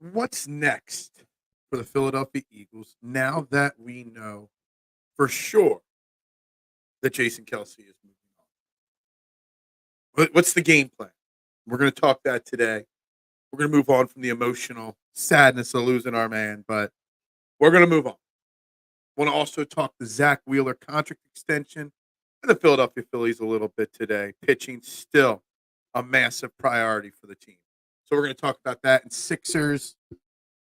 What's next for the Philadelphia Eagles now that we know for sure that Jason Kelce is moving on? What's the game plan? We're going to talk that today. We're going to move on from the emotional sadness of losing our man, but we're going to move on. Want to also talk the Zack Wheeler contract extension and the Philadelphia Phillies a little bit today. Pitching still a massive priority for the team. So we're going to talk about that. And Sixers,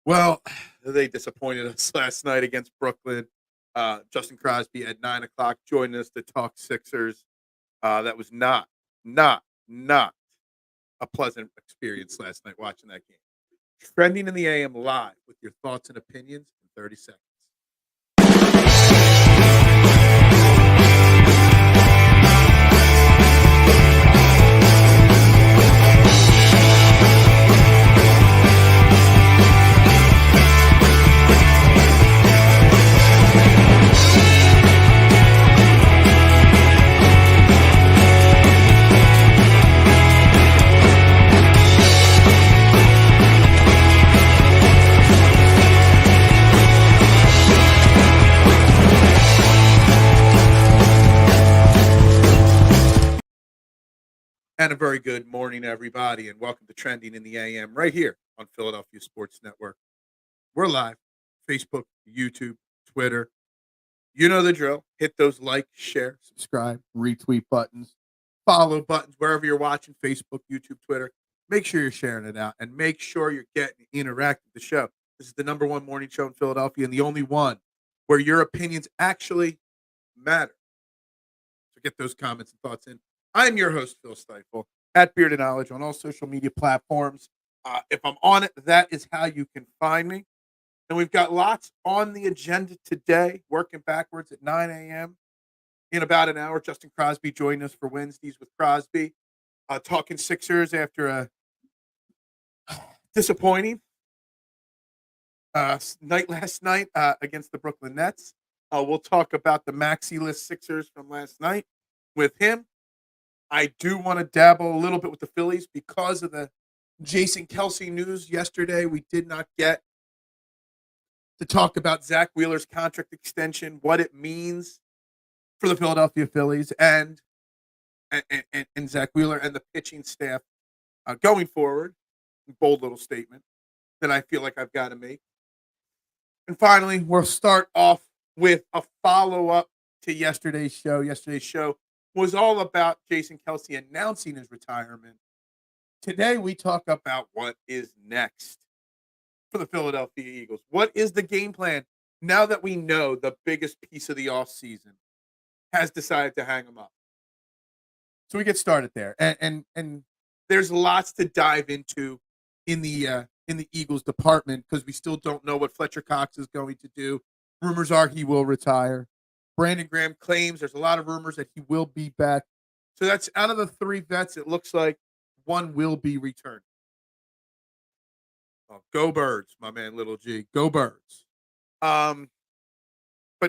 well, they disappointed us last night against Brooklyn. Justin Crosby at 9 o'clock joined us to talk Sixers. That was not a pleasant experience last night watching that game. Trending in the AM live with your thoughts and opinions in 30 seconds. And a very good morning, everybody, and welcome to Trending in the AM right here on Philadelphia Sports Network. We're live, Facebook, YouTube, Twitter. You know the drill. Hit those like, share, subscribe, retweet buttons, follow buttons, wherever you're watching, Facebook, YouTube, Twitter. Make sure you're sharing it out, and make sure you're getting interact with the show. This is the number one morning show in Philadelphia and the only one where your opinions actually matter. So get those comments and thoughts in. I'm your host, Phil Stiefel, at Bearded Knowledge on all social media platforms. If I'm on it, that is how you can find me. And we've got lots on the agenda today, working backwards at 9 a.m. In about an hour. Justin Crosby joined us for Wednesdays with Crosby, talking Sixers after a disappointing night last night against the Brooklyn Nets. We'll talk about the Maxey-less Sixers from last night with him. I do want to dabble a little bit with the Phillies because of the Jason Kelce news yesterday. We did not get to talk about Zack Wheeler's contract extension, what it means for the Philadelphia Phillies and Zack Wheeler and the pitching staff going forward. Bold little statement that I feel like I've got to make. And finally, we'll start off with a follow-up to yesterday's show. Yesterday's show was all about Jason Kelce announcing his retirement. Today, we talk about what is next for the Philadelphia Eagles. What is the game plan now that we know the biggest piece of the offseason has decided to hang him up? So we get started there. And there's lots to dive into in the Eagles department because we still don't know what Fletcher Cox is going to do. Rumors are he will retire. Brandon Graham claims there's a lot of rumors that he will be back. So that's out of the three vets, it looks like one will be returned. Oh, go Birds, my man, Little G. Go Birds. But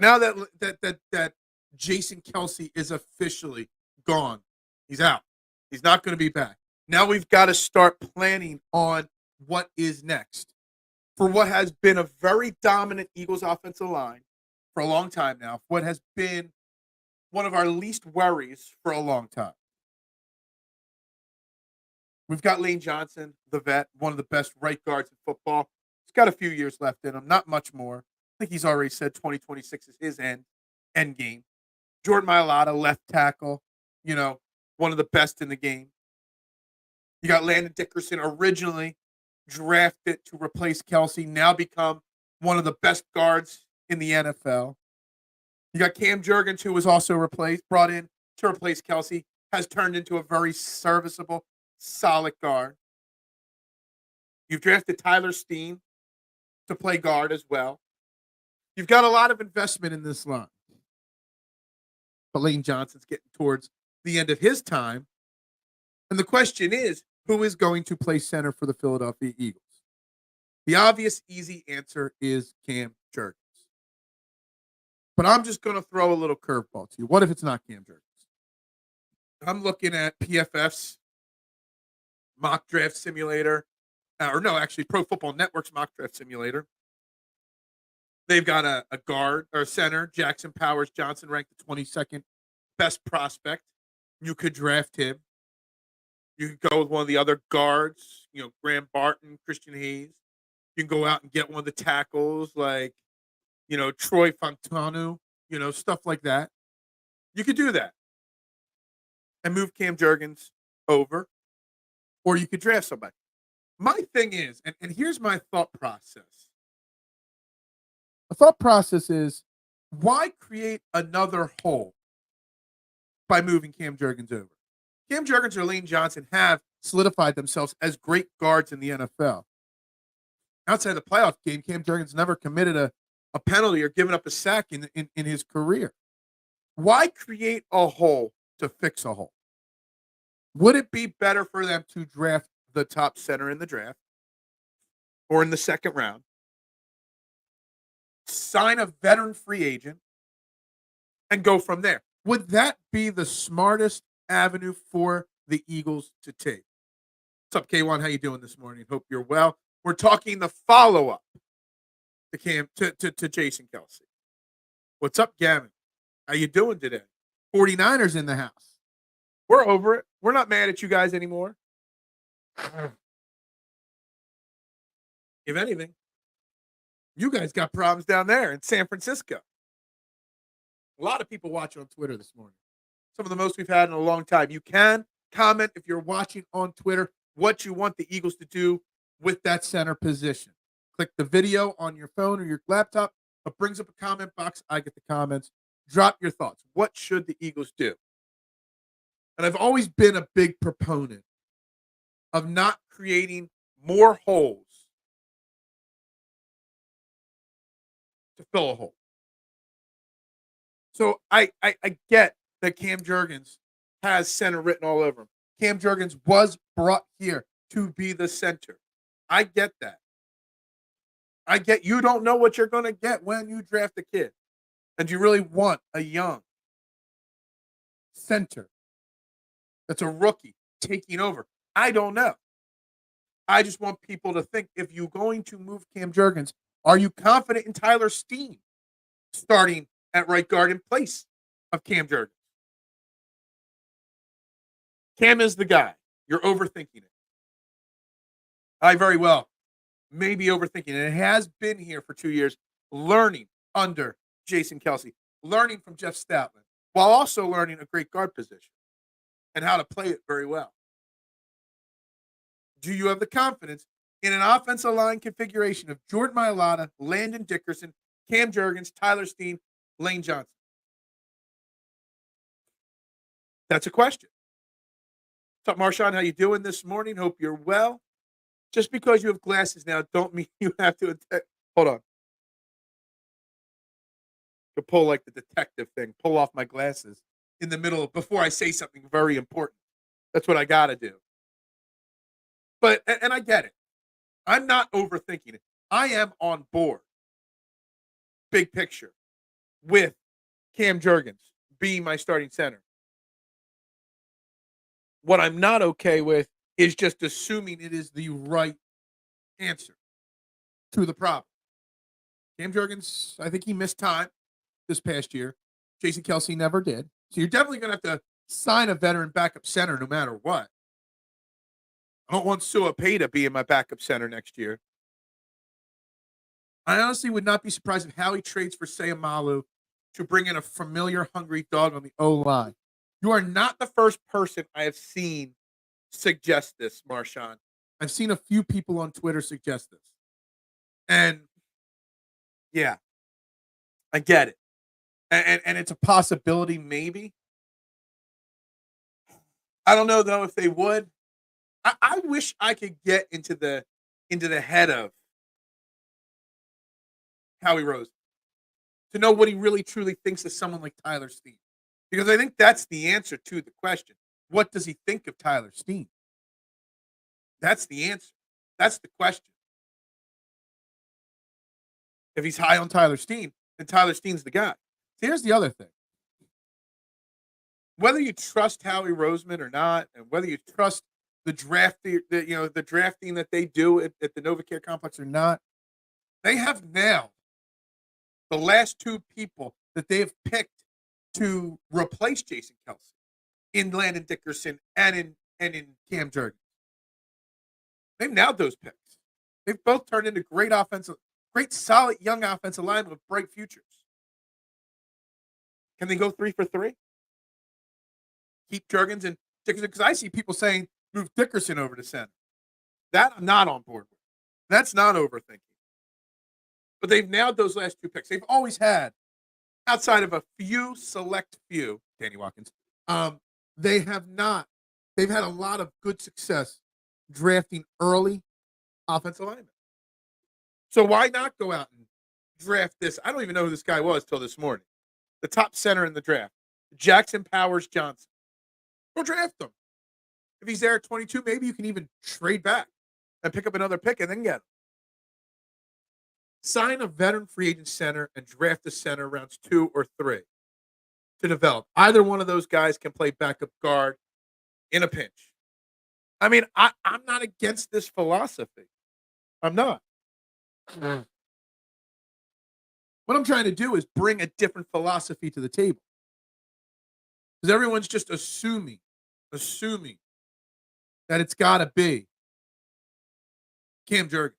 now that Jason Kelce is officially gone, he's out. He's not going to be back. Now we've got to start planning on what is next for what has been a very dominant Eagles offensive line for a long time now, what has been one of our least worries for a long time. We've got Lane Johnson, the vet, one of the best right guards in football. He's got a few years left in him, not much more. I think he's already said 2026 is his end game. Jordan Mailata, left tackle, one of the best in the game. You got Landon Dickerson, originally drafted to replace Kelce, now become one of the best guards in the NFL. You got Cam Jurgens, who was also brought in to replace Kelce, has turned into a very serviceable, solid guard. You've drafted Tyler Steen to play guard as well. You've got a lot of investment in this line. But Lane Johnson's getting towards the end of his time. And the question is, who is going to play center for the Philadelphia Eagles? The obvious, easy answer is Cam Jurgens. But I'm just going to throw a little curveball to you. What if it's not Cam Jurgens? I'm looking at PFF's mock draft simulator, or no, actually Pro Football Network's mock draft simulator. They've got a guard or a center, Jackson Powers Johnson, ranked the 22nd best prospect. You could draft him. You could go with one of the other guards, Graham Barton, Christian Hayes. You can go out and get one of the tackles like, Troy Fontanu, stuff like that. You could do that and move Cam Jurgens over, or you could draft somebody. My thing is, and here's my thought process. The thought process is, why create another hole by moving Cam Jurgens over? Cam Jurgens or Lane Johnson have solidified themselves as great guards in the NFL. Outside the playoff game, Cam Jurgens never committed a penalty or given up a sack in his career. Why create a hole to fix a hole? Would it be better for them to draft the top center in the draft or in the second round, sign a veteran free agent, and go from there? Would that be the smartest avenue for the Eagles to take? What's up, K1? How you doing this morning? Hope you're well. We're talking the follow-up to Jason Kelce. What's up, Gavin? How you doing today? 49ers in the house. We're over it. We're not mad at you guys anymore. If anything, you guys got problems down there in San Francisco. A lot of people watching on Twitter this morning. Some of the most we've had in a long time. You can comment if you're watching on Twitter what you want the Eagles to do with that center position. Click the video on your phone or your laptop. It brings up a comment box. I get the comments. Drop your thoughts. What should the Eagles do? And I've always been a big proponent of not creating more holes to fill a hole. So I get that Cam Jurgens has center written all over him. Cam Jurgens was brought here to be the center. I get that. I get you don't know what you're going to get when you draft a kid. And you really want a young center that's a rookie taking over. I don't know. I just want people to think, if you're going to move Cam Jurgens, are you confident in Tyler Steen starting at right guard in place of Cam Jurgens? Cam is the guy. You're overthinking it. I very well may be overthinking it. It has been here for 2 years, learning under Jason Kelce, learning from Jeff Stoutland, while also learning a great guard position and how to play it very well. Do you have the confidence in an offensive line configuration of Jordan Mailata, Landon Dickerson, Cam Jurgens, Tyler Steen, Lane Johnson? That's a question. What's up, Marshawn? How you doing this morning? Hope you're well. Just because you have glasses now don't mean you have to hold on. To pull like the detective thing, pull off my glasses in the middle before I say something very important. That's what I got to do. But, and I get it. I'm not overthinking it. I am on board, big picture, with Cam Jurgens being my starting center. What I'm not okay with is just assuming it is the right answer to the problem. Cam Jurgens, I think he missed time this past year. Jason Kelce never did. So you're definitely going to have to sign a veteran backup center no matter what. I don't want Sua Peta being my backup center next year. I honestly would not be surprised if Howie trades for Sayamalu to bring in a familiar, hungry dog on the O-line. You are not the first person I have seen suggest this, Marshawn. I've seen a few people on Twitter suggest this. And, yeah, I get it. And it's a possibility, maybe. I don't know, though, if they would. I wish I could get into the head of Howie Roseman to know what he really truly thinks of someone like Tyler Steen. Because I think that's the answer to the question. What does he think of Tyler Steen? That's the answer. That's the question. If he's high on Tyler Steen, then Tyler Steen's the guy. So here's the other thing. Whether you trust Howie Roseman or not, and whether you trust the drafting that they do at the NovaCare complex or not, they have now the last two people that they have picked to replace Jason Kelce in Landon Dickerson and in Cam Jurgens. They've nailed those picks. They've both turned into great solid young offensive linemen with bright futures. Can they go 3 for 3? Keep Jurgens and Dickerson? Because I see people saying move Dickerson over to center. That I'm not on board with. That's not overthinking. But they've nailed those last two picks. They've always had, outside of a select few, Danny Watkins, they have not. They've had a lot of good success drafting early offensive linemen. So why not go out and draft this? I don't even know who this guy was till this morning. The top center in the draft, Jackson Powers Johnson. Go draft him. If he's there at 22, maybe you can even trade back and pick up another pick and then get him. Sign a veteran free agent center and draft a center rounds 2 or 3 to develop. Either one of those guys can play backup guard in a pinch. I mean, I'm not against this philosophy. I'm not. What I'm trying to do is bring a different philosophy to the table. Because everyone's just assuming that it's got to be Cam Jurgens.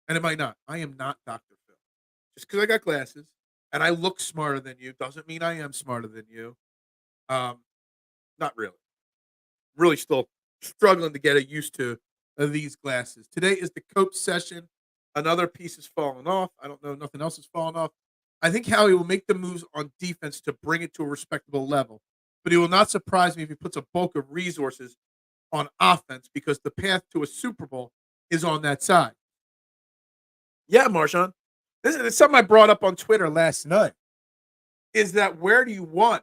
And it might not. I am not Dr. Phil. Just because I got glasses and I look smarter than you doesn't mean I am smarter than you. Not really. Really still struggling to get used to these glasses. Today is the coach session. Another piece is falling off. I don't know. Nothing else is falling off. I think Howie will make the moves on defense to bring it to a respectable level. But he will not surprise me if he puts a bulk of resources on offense because the path to a Super Bowl is on that side. Yeah, Marshawn. This is something I brought up on Twitter last night. Is that where do you want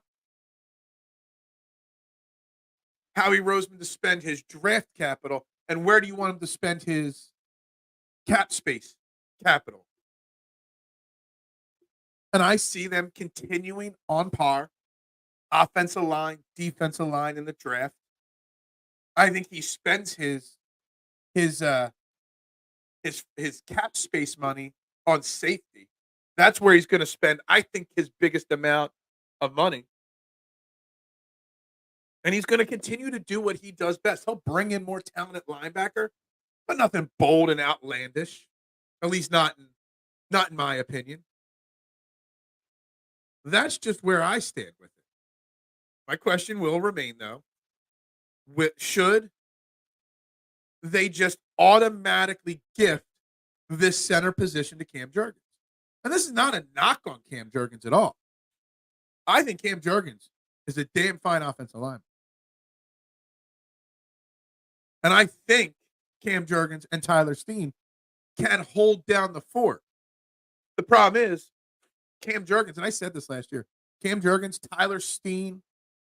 Howie Roseman to spend his draft capital, and where do you want him to spend his cap space capital? And I see them continuing on par, offensive line, defensive line in the draft. I think he spends his cap space money on safety. That's where he's going to spend, I think, his biggest amount of money. And he's going to continue to do what he does best. He'll bring in more talented linebacker, but nothing bold and outlandish. At least not in my opinion. That's just where I stand with it. My question will remain, though. Should they just automatically gift this center position to Cam Jurgens? And this is not a knock on Cam Jurgens at all. I think Cam Jurgens is a damn fine offensive lineman. And I think Cam Jurgens and Tyler Steen can hold down the fort. The problem is, Cam Jurgens, and I said this last year, Cam Jurgens, Tyler Steen,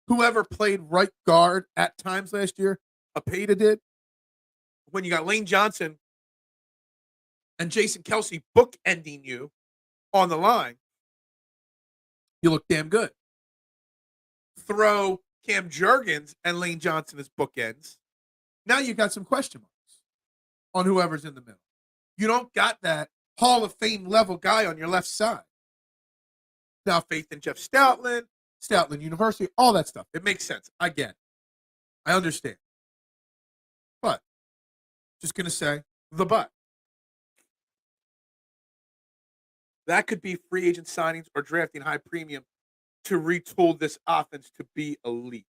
whoever played right guard at times last year, Apeda did. When you got Lane Johnson and Jason Kelce bookending you on the line, you look damn good. Throw Cam Jurgens and Lane Johnson as bookends. Now you got some question marks on whoever's in the middle. You don't got that Hall of Fame level guy on your left side. Now faith in Jeff Stoutland University, all that stuff. It makes sense. I get it. I understand. But, just going to say, the but. That could be free agent signings or drafting high premium to retool this offense to be elite.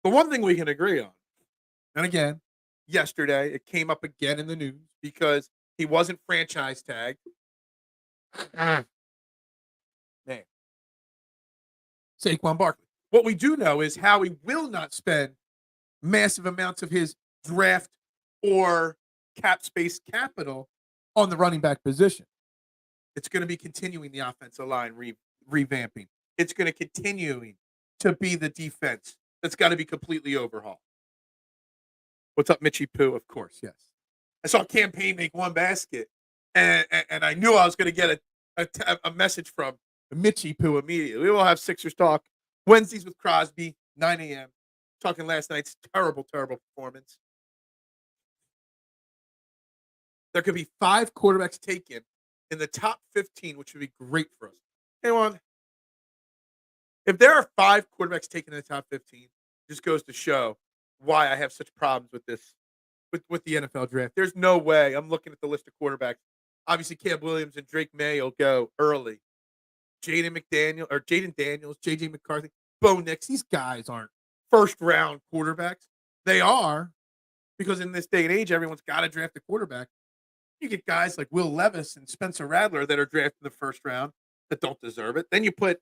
The one thing we can agree on, and again, yesterday it came up again in the news because he wasn't franchise tagged. Man. Saquon Barkley. What we do know is Howie will not spend massive amounts of his draft or cap space capital on the running back position. It's going to be continuing the offensive line revamping. It's going to continuing to be the defense that's got to be completely overhauled. What's up, Mitchie Poo? Of course, yes. I saw Campaign make one basket, and I knew I was going to get a message from Mitchie Poo immediately. We will have Sixers Talk Wednesdays with Crosby, 9 a.m. talking last night's terrible, terrible performance. There could be 5 quarterbacks taken in the top 15, which would be great for us. Anyone? If there are 5 quarterbacks taken in the top 15, just goes to show why I have such problems with this, with the NFL draft. There's no way. I'm looking at the list of quarterbacks. Obviously, Caleb Williams and Drake May will go early. Jaden Daniels, JJ McCarthy, Bo Nix. These guys aren't first round quarterbacks. They are, because in this day and age, everyone's got to draft a quarterback. You get guys like Will Levis and Spencer Rattler that are drafted in the first round that don't deserve it. Then you put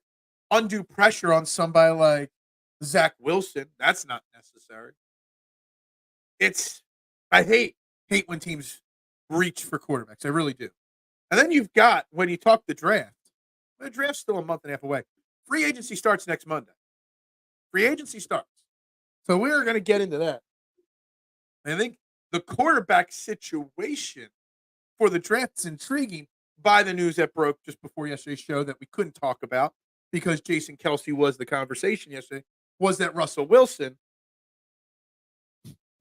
undue pressure on somebody like Zack Wilson. That's not necessary. I hate when teams reach for quarterbacks. I really do. And then you've got, when you talk the draft still a month and a half away. Free agency starts next Monday. Free agency starts. So we're going to get into that. I think the quarterback situation for the draft is intriguing by the news that broke just before yesterday's show that we couldn't talk about because Jason Kelce was the conversation yesterday, was that Russell Wilson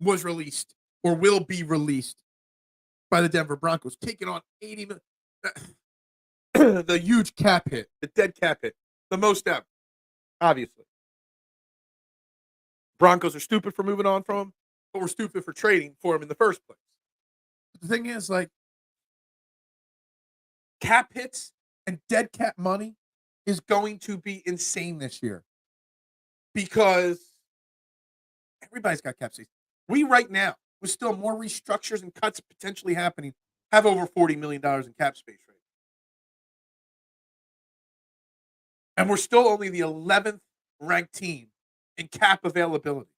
was released or will be released by the Denver Broncos, taking on $80 million. The huge cap hit, the dead cap hit, the most ever, obviously. Broncos are stupid for moving on from him, but we're stupid for trading for him in the first place. But the thing is, like, cap hits and dead cap money is going to be insane this year because everybody's got cap space. We right now, with still more restructures and cuts potentially happening, have over $40 million in cap space right now. And we're still only the 11th ranked team in cap availability.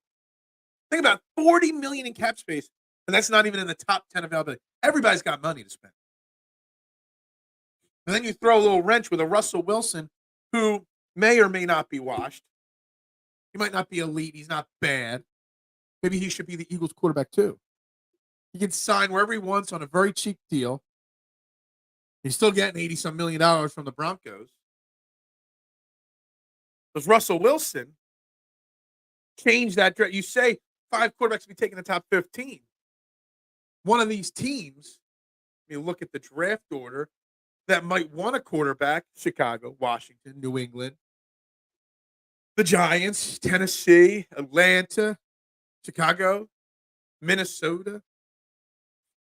Think about $40 million in cap space, and that's not even in the top 10 availability. Everybody's got money to spend. And then you throw a little wrench with a Russell Wilson who may or may not be washed. He might not be elite. He's not bad. Maybe he should be the Eagles quarterback too. He can sign wherever he wants on a very cheap deal. He's still getting $80-some million from the Broncos. Because Russell Wilson changed that. You say 5 quarterbacks will be taken in the top 15. One of these teams, you look at the draft order, that might want a quarterback: Chicago, Washington, New England, the Giants, Tennessee, Atlanta, Chicago, Minnesota,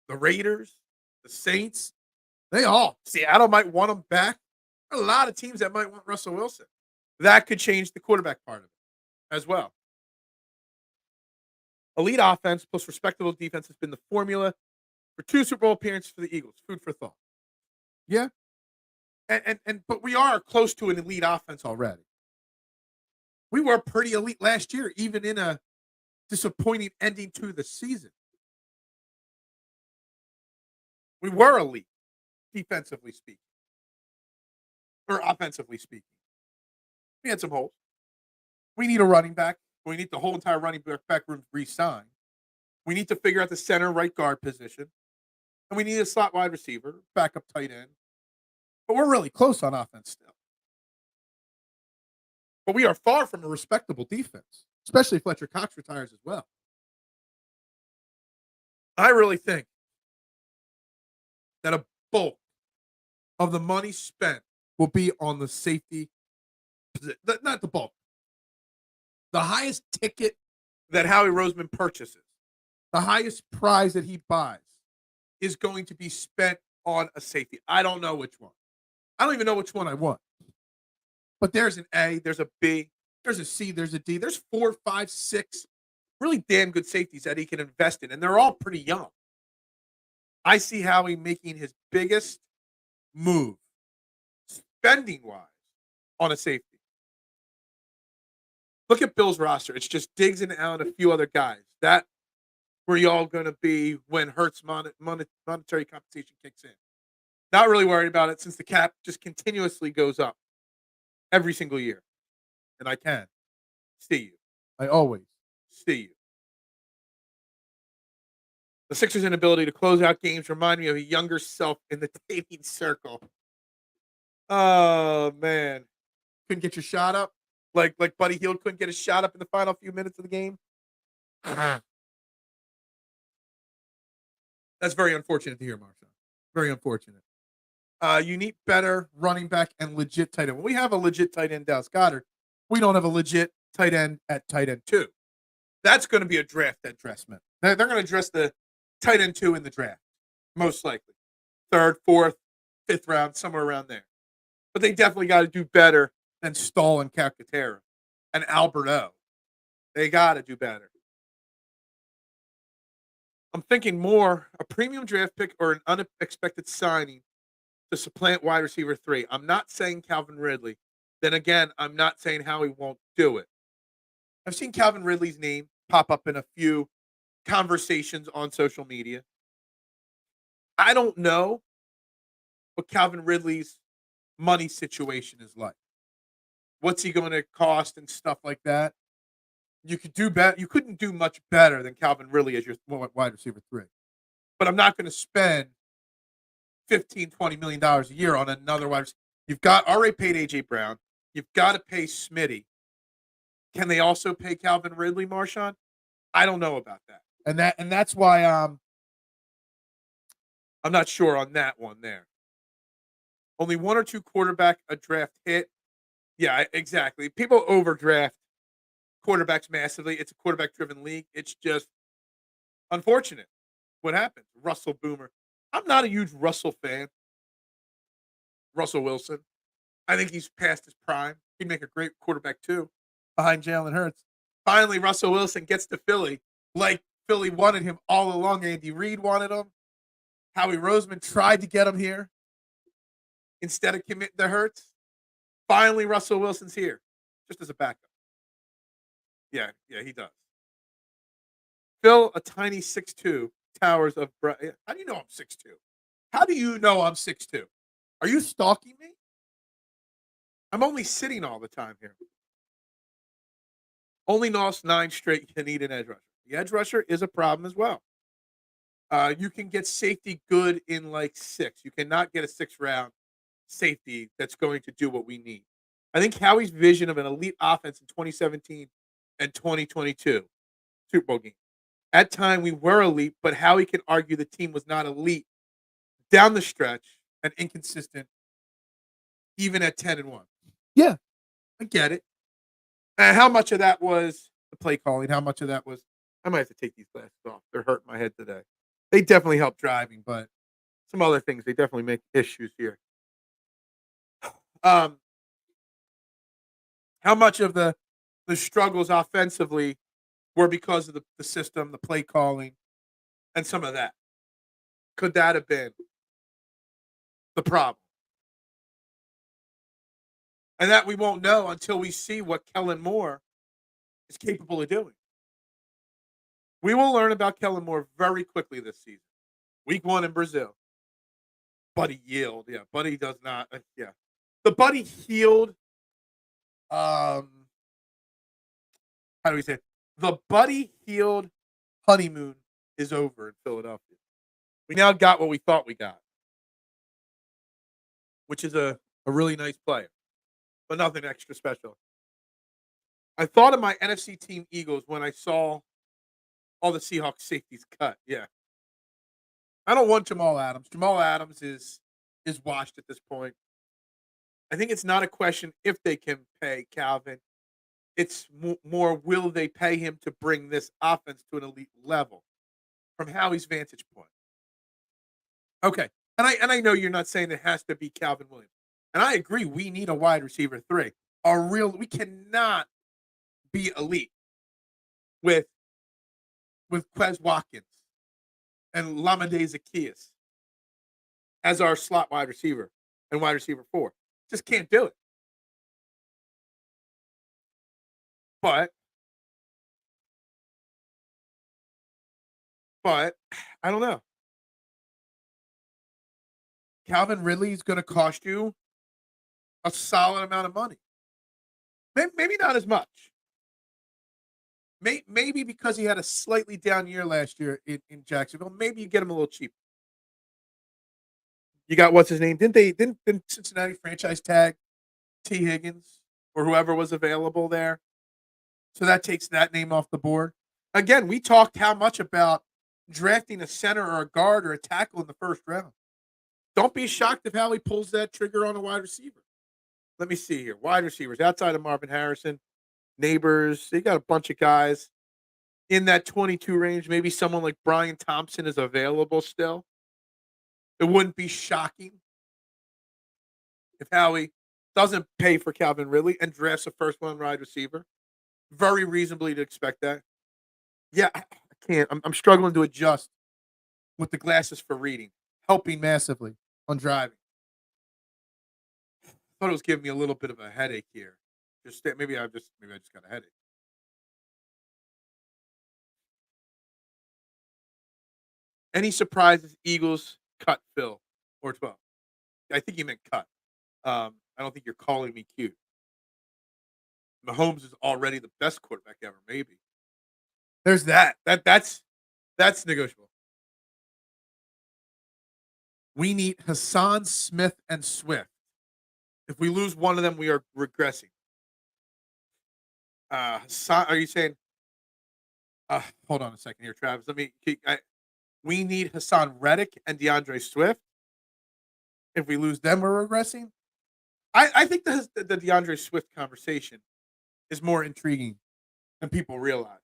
the Raiders, the Saints. Seattle might want him back. There are a lot of teams that might want Russell Wilson. That could change the quarterback part of it as well. Elite offense plus respectable defense has been the formula for 2 Super Bowl appearances for the Eagles. Food for thought. Yeah. But we are close to an elite offense already. We were pretty elite last year, even in a disappointing ending to the season. We were elite, defensively speaking. Or offensively speaking. We had some holes. We need a running back. We need the whole entire running back room re-signed. We need to figure out the center right guard position. And we need a slot wide receiver, backup tight end. But we're really close on offense still. But we are far from a respectable defense, especially if Fletcher Cox retires as well. I really think that a bulk of the money spent will be on the safety. Not the bulk. The highest ticket that Howie Roseman purchases, the highest prize that he buys, is going to be spent on a safety. I don't know which one. I don't even know which one I want. But there's an A, there's a B, there's a C, there's a D. There's 4, 5, 6 really damn good safeties that he can invest in, and they're all pretty young. I see Howie making his biggest move, spending-wise, on a safety. Look at Bill's roster. It's just Diggs and Allen, a few other guys. That where y'all going to be when Hurts monetary compensation kicks in. Not really worried about it since the cap just continuously goes up every single year. And I can see you. I always see you. The Sixers' inability to close out games remind me of a younger self in the dating circle. Oh, man. Couldn't get your shot up? Like Buddy Hield couldn't get a shot up in the final few minutes of the game? That's very unfortunate to hear, Marshawn. Very unfortunate. You need better running back and legit tight end. When we have a legit tight end, Dallas Goedert, we don't have a legit tight end at tight end 2. That's going to be a draft addressment. They're going to address the tight end 2 in the draft, most likely. 3rd, 4th, 5th round, somewhere around there. But they definitely got to do better than Stahl and Calcaterra and Alberto. They got to do better. I'm thinking more a premium draft pick or an unexpected signing to supplant wide receiver 3. I'm not saying Calvin Ridley. Then again, I'm not saying Howie won't do it. I've seen Calvin Ridley's name pop up in a few conversations on social media. I don't know what Calvin Ridley's money situation is like. What's he going to cost and stuff like that? You could do better. You couldn't do much better than Calvin Ridley as your wide receiver 3. But I'm not going to spend $15-20 million a year on another wide receiver. You've got already paid AJ Brown. You've got to pay Smitty. Can they also pay Calvin Ridley, Marshawn? I don't know about that. And that's why I'm not sure on that one there. Only 1 or 2 quarterback a draft hit. Yeah, exactly. People overdraft quarterbacks massively. It's a quarterback-driven league. It's just unfortunate what happened. Russell Boomer. I'm not a huge Russell fan. Russell Wilson. I think he's past his prime. He'd make a great quarterback too, behind Jalen Hurts. Finally, Russell Wilson gets to Philly, like Philly wanted him all along. Andy Reid wanted him. Howie Roseman tried to get him here instead of committing to Hurts. Finally, Russell Wilson's here, just as a backup. Yeah, he does. Phil, a tiny 6'2", towers of Bryce. How do you know I'm 6'2"? How do you know I'm 6'2"? Are you stalking me? I'm only sitting all the time here. Only lost 9 straight. You need an edge rusher. The edge rusher is a problem as well. You can get safety good in like 6. You cannot get a 6th-round safety that's going to do what we need. I think Howie's vision of an elite offense in 2017 and 2022 Super Bowl game. At time, we were elite, but Howie can argue the team was not elite down the stretch and inconsistent, even at 10-1. Yeah, I get it. And how much of that was the play calling? How much of that was I might have to take these glasses off. They're hurting my head today. They definitely help driving, but some other things they definitely make issues here. How much of the struggles offensively were because of the system, the play calling, and some of that? Could that have been the problem? And that we won't know until we see what Kellen Moore is capable of doing. We will learn about Kellen Moore very quickly this season. Week 1 in Brazil. Buddy yield. Yeah, Buddy does not. Yeah. The Buddy healed. How do we say it? The Buddy healed honeymoon is over in Philadelphia. We now got what we thought we got, which is a really nice player, but nothing extra special. I thought of my NFC team Eagles when I saw all the Seahawks safeties cut. Yeah. I don't want Jamal Adams. Jamal Adams is washed at this point. I think it's not a question if they can pay Calvin. It's more will they pay him to bring this offense to an elite level from Howie's vantage point. Okay. And I know you're not saying it has to be Calvin Williams. And I agree, we need a wide receiver 3. We cannot be elite with Quez Watkins and Lamade Zaccheaus as our slot wide receiver and wide receiver 4. Just can't do it. But I don't know. Calvin Ridley is going to cost you a solid amount of money. Maybe not as much. Maybe because he had a slightly down year last year in Jacksonville. Maybe you get him a little cheaper. You got what's his name? Didn't Cincinnati franchise tag T. Higgins or whoever was available there? So that takes that name off the board. Again, we talked how much about drafting a center or a guard or a tackle in the first round. Don't be shocked if Howie pulls that trigger on a wide receiver. Let me see here. Wide receivers outside of Marvin Harrison, Neighbors. They got a bunch of guys in that 22 range. Maybe someone like Brian Thompson is available still. It wouldn't be shocking if Howie doesn't pay for Calvin Ridley and drafts a first one wide receiver. Very reasonably to expect that. Yeah, I can't. I'm struggling to adjust with the glasses for reading, helping massively on driving. Thought it was giving me a little bit of a headache here. Maybe I just got a headache. Any surprises? Eagles cut Phil or 12. I think you meant cut. I don't think you're calling me cute. Mahomes is already the best quarterback ever. Maybe there's that. That's negotiable. We need Hassan, Smith, and Swift. If we lose one of them, we are regressing. Hassan, are you saying? Hold on a second here, Travis. We need Hassan Reddick and DeAndre Swift. If we lose them, we're regressing. I think the DeAndre Swift conversation is more intriguing than people realize.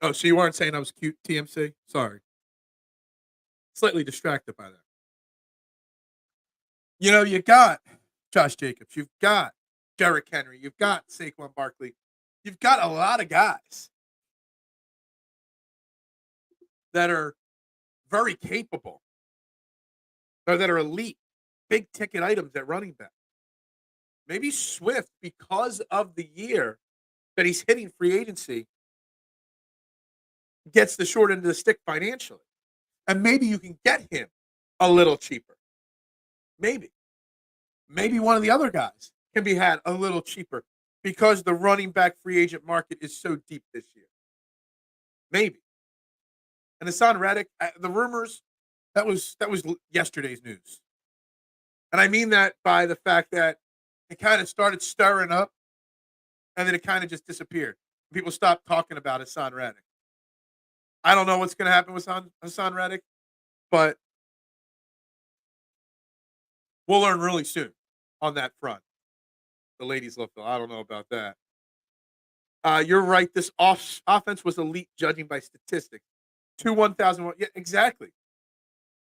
Oh, so you weren't saying I was cute, TMC? Sorry. Slightly distracted by that. You got Josh Jacobs. You've got Derrick Henry. You've got Saquon Barkley. You've got a lot of guys that are very capable or that are elite, big ticket items at running back. Maybe Swift, because of the year that he's hitting free agency, gets the short end of the stick financially. And maybe you can get him a little cheaper. Maybe. Maybe one of the other guys can be had a little cheaper because the running back free agent market is so deep this year. Maybe. And Hassan Reddick, the rumors, that was yesterday's news. And I mean that by the fact that it kind of started stirring up and then it kind of just disappeared. People stopped talking about Hassan Reddick. I don't know what's going to happen with Hassan Reddick, but we'll learn really soon on that front. The ladies love Phil. I don't know about that. You're right. This offense was elite judging by statistics. 1,000. Yeah, exactly.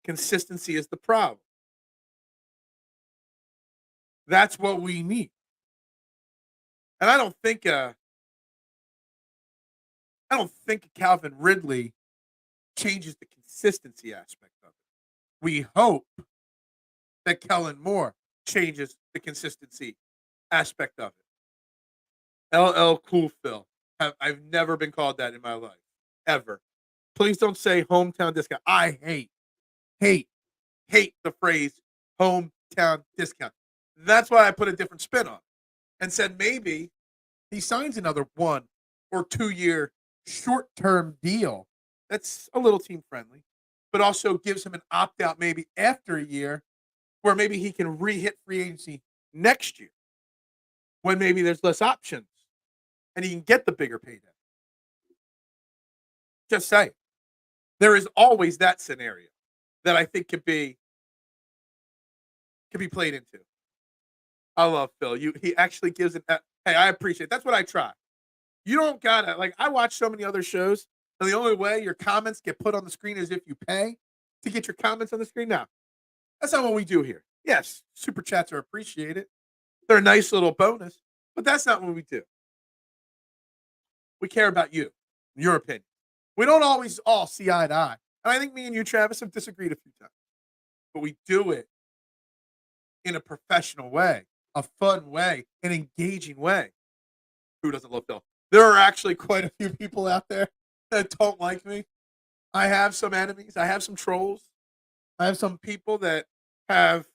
Consistency is the problem. That's what we need. And I don't think Calvin Ridley changes the consistency aspect of it. We hope that Kellen Moore changes the consistency aspect of it. LL Cool Phil. I've never been called that in my life. Ever. Please don't say hometown discount. I hate the phrase hometown discount. That's why I put a different spin on it and said maybe he signs another 1 or 2 year short-term deal that's a little team friendly, but also gives him an opt-out maybe after a year where maybe he can re-hit free agency next year when maybe there's less options and he can get the bigger payday. Just saying. There is always that scenario that I think could be played into. I love Phil. He actually gives it. Hey, I appreciate it. That's what I try. You don't gotta I watch so many other shows, and the only way your comments get put on the screen is if you pay to get your comments on the screen. Now, that's not what we do here. Yes, super chats are appreciated. They're a nice little bonus, but that's not what we do. We care about you, your opinion. We don't always all see eye to eye. And I think me and you, Travis, have disagreed a few times. But we do it in a professional way, a fun way, an engaging way. Who doesn't love Phil? There are actually quite a few people out there that don't like me. I have some enemies. I have some trolls. I have some people that have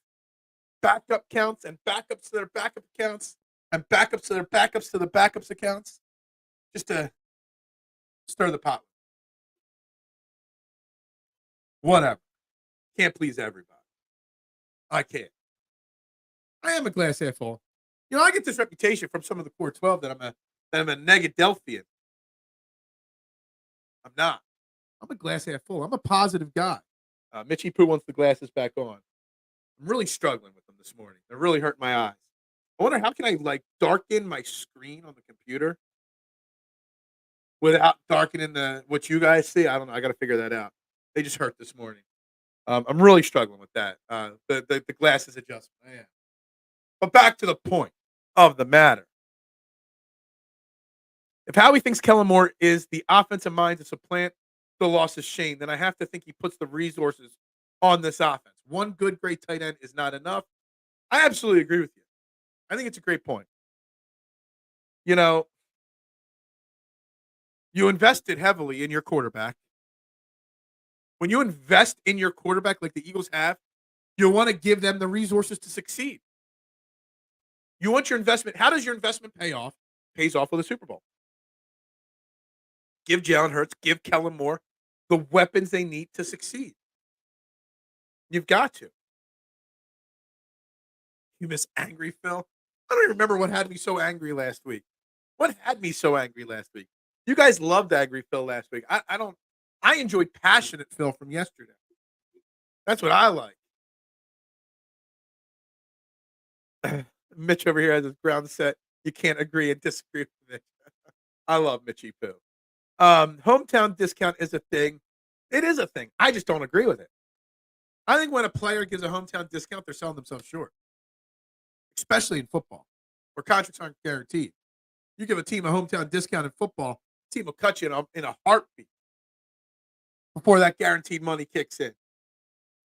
backup accounts and backups to their backup accounts and backups to their backups to the backups accounts just to stir the pot. Whatever. Can't please everybody. I can't. I am a glass half full. I get this reputation from some of the core 12 that I'm a I'm a Negadelphian. I'm not. I'm a glass half full. I'm a positive guy. Mitchie Poo wants the glasses back on. I'm really struggling with them this morning. They're really hurting my eyes. I wonder how can I like darken my screen on the computer without darkening what you guys see. I don't know. I got to figure that out. They just hurt this morning. I'm really struggling with that. The glasses adjustment. I am. But back to the point of the matter. If Howie thinks Kellen Moore is the offensive mind to supplant the loss of Shane, then I have to think he puts the resources on this offense. One good, great tight end is not enough. I absolutely agree with you. I think it's a great point. You know, you invested heavily in your quarterback. When you invest in your quarterback like the Eagles have, you want to give them the resources to succeed. You want your investment. How does your investment pay off? Pays off with a Super Bowl. Give Jalen Hurts, give Kellen Moore the weapons they need to succeed. You've got to. You miss angry Phil? I don't even remember what had me so angry last week. What had me so angry last week? You guys loved angry Phil last week. I don't. I enjoyed passionate Phil from yesterday. That's what I like. Mitch over here has his ground set. You can't agree and disagree with Mitch. I love Mitchie Poo. Hometown discount is a thing. It is a thing. I just don't agree with it. I think when a player gives a hometown discount, they're selling themselves short, especially in football, where contracts aren't guaranteed. You give a team a hometown discount in football, the team will cut you in a heartbeat before that guaranteed money kicks in.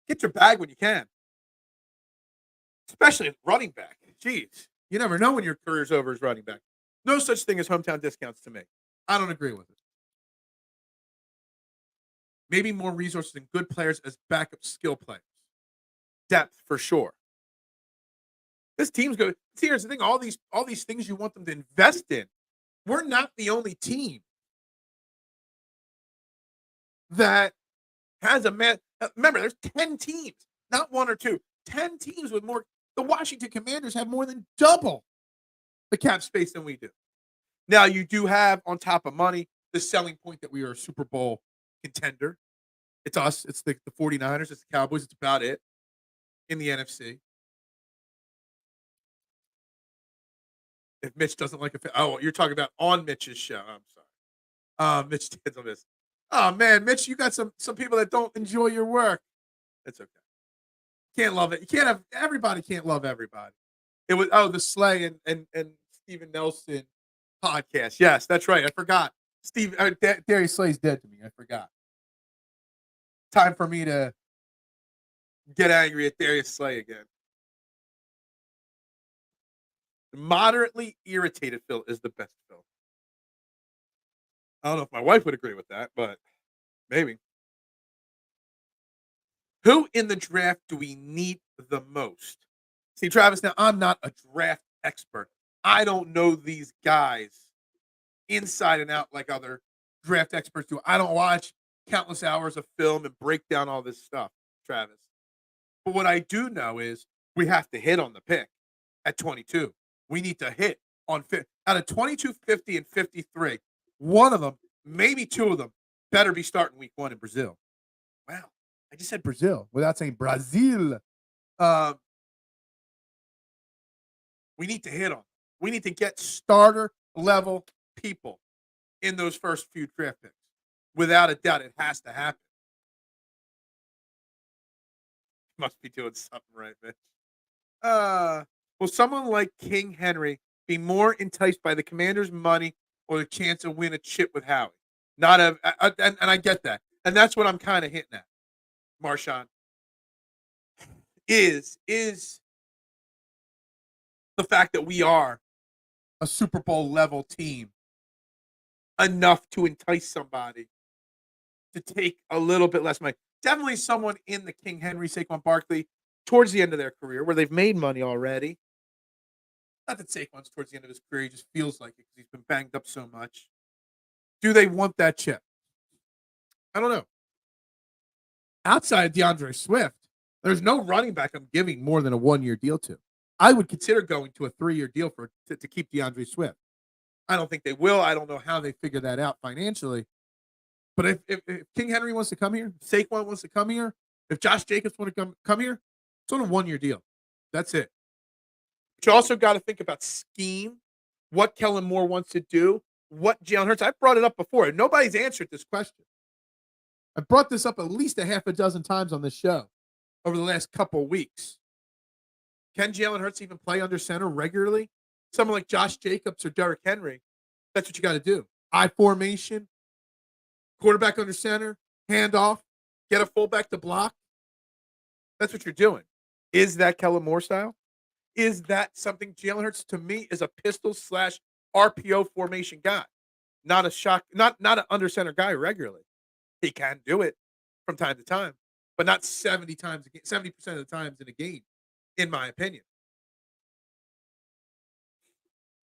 Get your bag when you can, especially at running back. Jeez, you never know when your career's over as running back. No such thing as hometown discounts to me. I don't agree with it. Maybe more resources and good players as backup skill players. Depth for sure. This team's good. Here's the thing: all these things you want them to invest in. We're not the only team that has a man. Remember, there's 10 teams, not one or two. 10 teams with more. The Washington Commanders have more than double the cap space than we do. Now, you do have, on top of money, the selling point that we are a Super Bowl contender. It's us. It's the 49ers. It's the Cowboys. It's about it in the NFC. If Mitch doesn't like it. Oh, you're talking about on Mitch's show. I'm sorry. Mitch did on this. Oh, man, Mitch, you got some people that don't enjoy your work. It's okay. Can't love it. You can't have, everybody can't love everybody. It was, the Slay and Steven Nelson podcast. Yes, that's right. I forgot. Darius Slay's dead to me. I forgot. Time for me to get angry at Darius Slay again. Moderately irritated Phil is the best Phil. I don't know if my wife would agree with that, but maybe. Who in the draft do we need the most? See, Travis, now I'm not a draft expert. I don't know these guys inside and out like other draft experts do. I don't watch countless hours of film and break down all this stuff, Travis. But what I do know is we have to hit on the pick at 22. We need to hit on out of 22, 50, and 53. One of them, maybe two of them, better be starting week 1 in Brazil. Wow. I just said Brazil without saying Brazil. We need to hit on. We need to get starter level people in those first few draft picks. Without a doubt, it has to happen. Must be doing something right, man. Will someone like King Henry be more enticed by the Commander's money or the chance to win a chip with Howie? And I get that. And that's what I'm kind of hitting at, Marshawn. Is the fact that we are a Super Bowl level team enough to entice somebody to take a little bit less money. Definitely someone in the King Henry, Saquon Barkley, towards the end of their career, where they've made money already. Not that Saquon's towards the end of his career, he just feels like it because he's been banged up so much. Do they want that chip? I don't know. Outside DeAndre Swift, there's no running back I'm giving more than a 1-year deal to. I would consider going to a 3-year deal to keep DeAndre Swift. I don't think they will. I don't know how How they figure that out financially. But if King Henry wants to come here, Saquon wants to come here, if Josh Jacobs want to come here, it's on a 1-year deal. That's it. But you also got to think about scheme, what Kellen Moore wants to do, what Jalen Hurts. I've brought it up before. Nobody's answered this question. I brought this up at least a half a dozen times on this show Over the last couple of weeks. Can Jalen Hurts even play under center regularly? Someone like Josh Jacobs or Derrick Henry, that's what you got to do. I formation, quarterback under center, handoff, Get a fullback to block. That's what you're doing. Is that Kellen Moore style? Is that something Jalen Hurts to me is a pistol / RPO formation guy, not a shock, not an under center guy regularly. He can do it from time to time, but not 70% of the times in a game, in my opinion.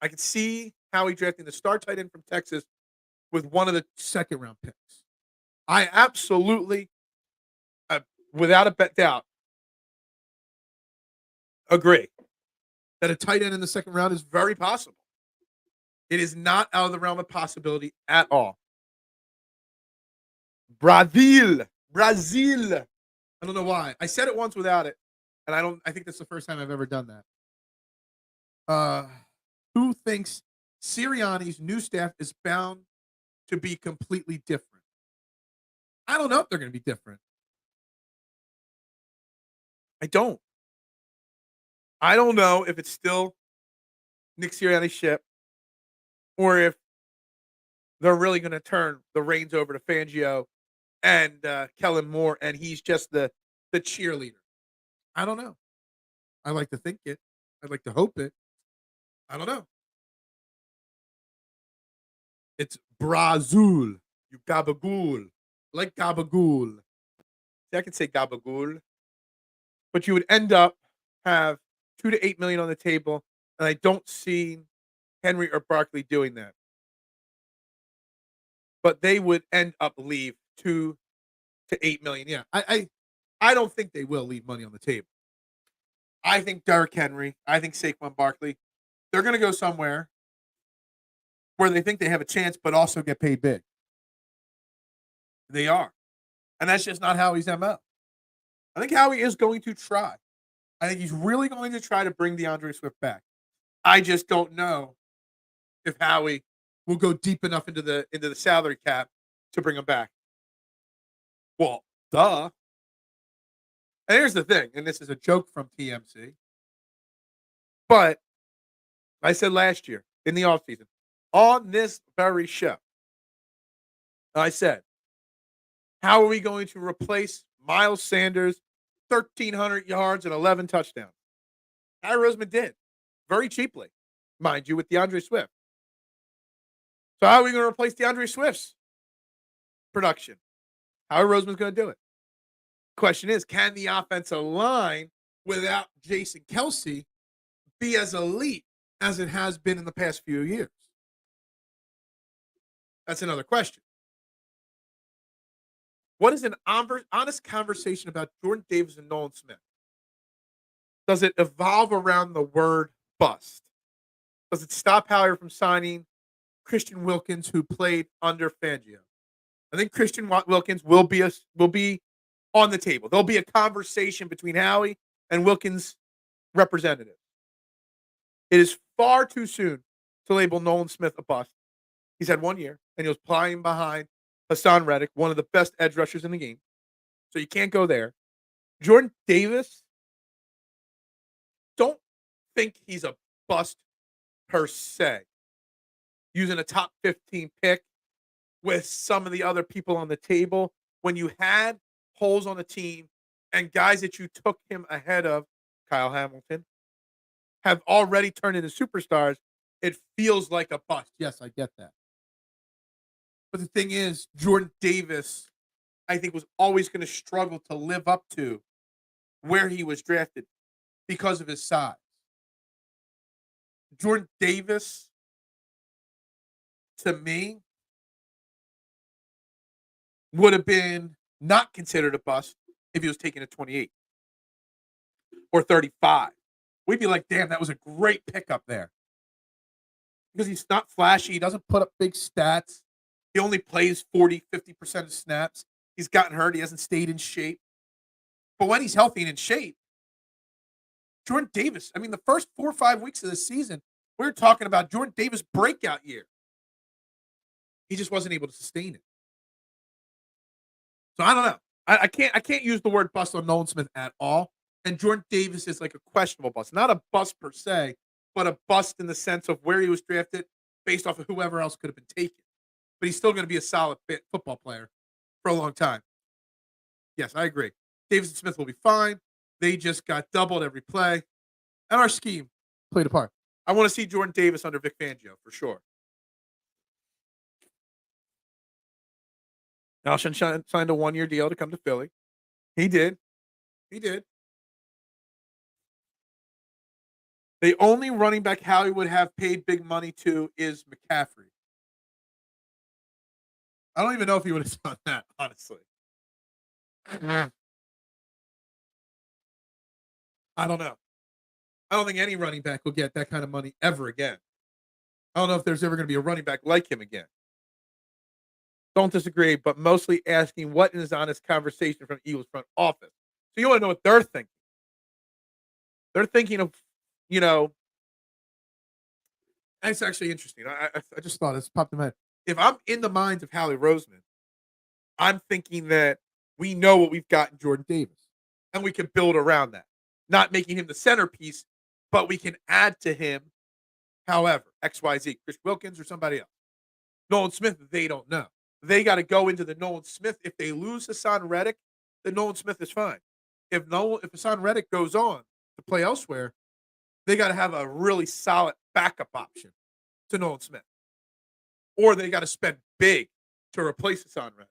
I can see Howie drafting the star tight end from Texas with one of the second-round picks. I absolutely, without a doubt, agree That a tight end in the second round is very possible. It is not out of the realm of possibility at all. Brazil. I don't know why. I said it once without it, and I think that's the first time I've ever done that. Who thinks Sirianni's new staff is bound to be completely different? I don't know if they're going to be different. I don't know if it's still Nick Sirianni's ship or if they're really going to turn the reins over to Fangio and Kellen Moore, and he's just the cheerleader. I don't know. I like to think it. I'd like to hope it. I don't know. It's Brazil. You gabagool. Like gabagool. See, I can say gabagool. But you would end up have $2 to $8 million on the table, and I don't see Henry or Barkley doing that. But they would end up leave $2 to $8 million. Yeah, I don't think they will leave money on the table. I think Derrick Henry, I think Saquon Barkley, they're going to go somewhere where they think they have a chance, but also get paid big. They are. And that's just not Howie's MO. I think Howie is going to try. I think he's really going to try to bring DeAndre Swift back. I just don't know if Howie will go deep enough into the salary cap to bring him back. Well, duh. And here's the thing, and this is a joke from TMC, but I said last year in the offseason, on this very show, I said, how are we going to replace Miles Sanders, 1,300 yards and 11 touchdowns? Harry Roseman did, very cheaply, mind you, with DeAndre Swift. So how are we going to replace DeAndre Swift's production? How Roseman's going to do it? Question is, can the offensive line without Jason Kelce be as elite as it has been in the past few years? That's another question. What is an honest conversation about Jordan Davis and Nolan Smith? Does it evolve around the word bust? Does it stop Howie from signing Christian Wilkins, who played under Fangio? I think Christian Wilkins will be on the table. There'll be a conversation between Howie and Wilkins' representative. It is far too soon to label Nolan Smith a bust. He's had 1 year, and he was playing behind Hassan Reddick, one of the best edge rushers in the game. So you can't go there. Jordan Davis, don't think he's a bust per se. Using a top 15 pick with some of the other people on the table, when you had holes on the team and guys that you took him ahead of, Kyle Hamilton, have already turned into superstars, it feels like a bust. Yes, I get that. But the thing is, Jordan Davis, I think, was always going to struggle to live up to where he was drafted because of his size. Jordan Davis, to me, would have been not considered a bust if he was taken at 28 or 35. We'd be like, damn, that was a great pickup there. because he's not flashy. He doesn't put up big stats. He only plays 40, 50% of snaps. He's gotten hurt. He hasn't stayed in shape. But when he's healthy and in shape, Jordan Davis, I mean, the first 4 or 5 weeks of the season, we were talking about Jordan Davis' breakout year. He just wasn't able to sustain it. So I don't know. I can't use the word bust on Nolan Smith at all. And Jordan Davis is like a questionable bust. Not a bust per se, but a bust in the sense of where he was drafted based off of whoever else could have been taken. But he's still going to be a solid football player for a long time. Yes, I agree. Davis and Smith will be fine. They just got doubled every play. And our scheme played a part. I want to see Jordan Davis under Vic Fangio for sure. Alshon signed a 1-year deal to come to Philly. He did. The only running back Howie would have paid big money to is McCaffrey. I don't even know if he would have done that, honestly. I don't know. I don't think any running back will get that kind of money ever again. I don't know if there's ever going to be a running back like him again. Don't disagree, but mostly asking what is on this conversation from Eagles front office. So you want to know what they're thinking. They're thinking of, that's actually interesting. I just thought this popped in my head. If I'm in the minds of Howie Roseman, I'm thinking that we know what we've got in Jordan Davis, and we can build around that. Not making him the centerpiece, but we can add to him, however, XYZ, Chris Wilkins or somebody else. Nolan Smith, they don't know. They got to go into the Nolan Smith. If they lose Hassan Reddick, then Nolan Smith is fine. If Hassan Reddick goes on to play elsewhere, they got to have a really solid backup option to Nolan Smith. Or they got to spend big to replace Hassan Reddick.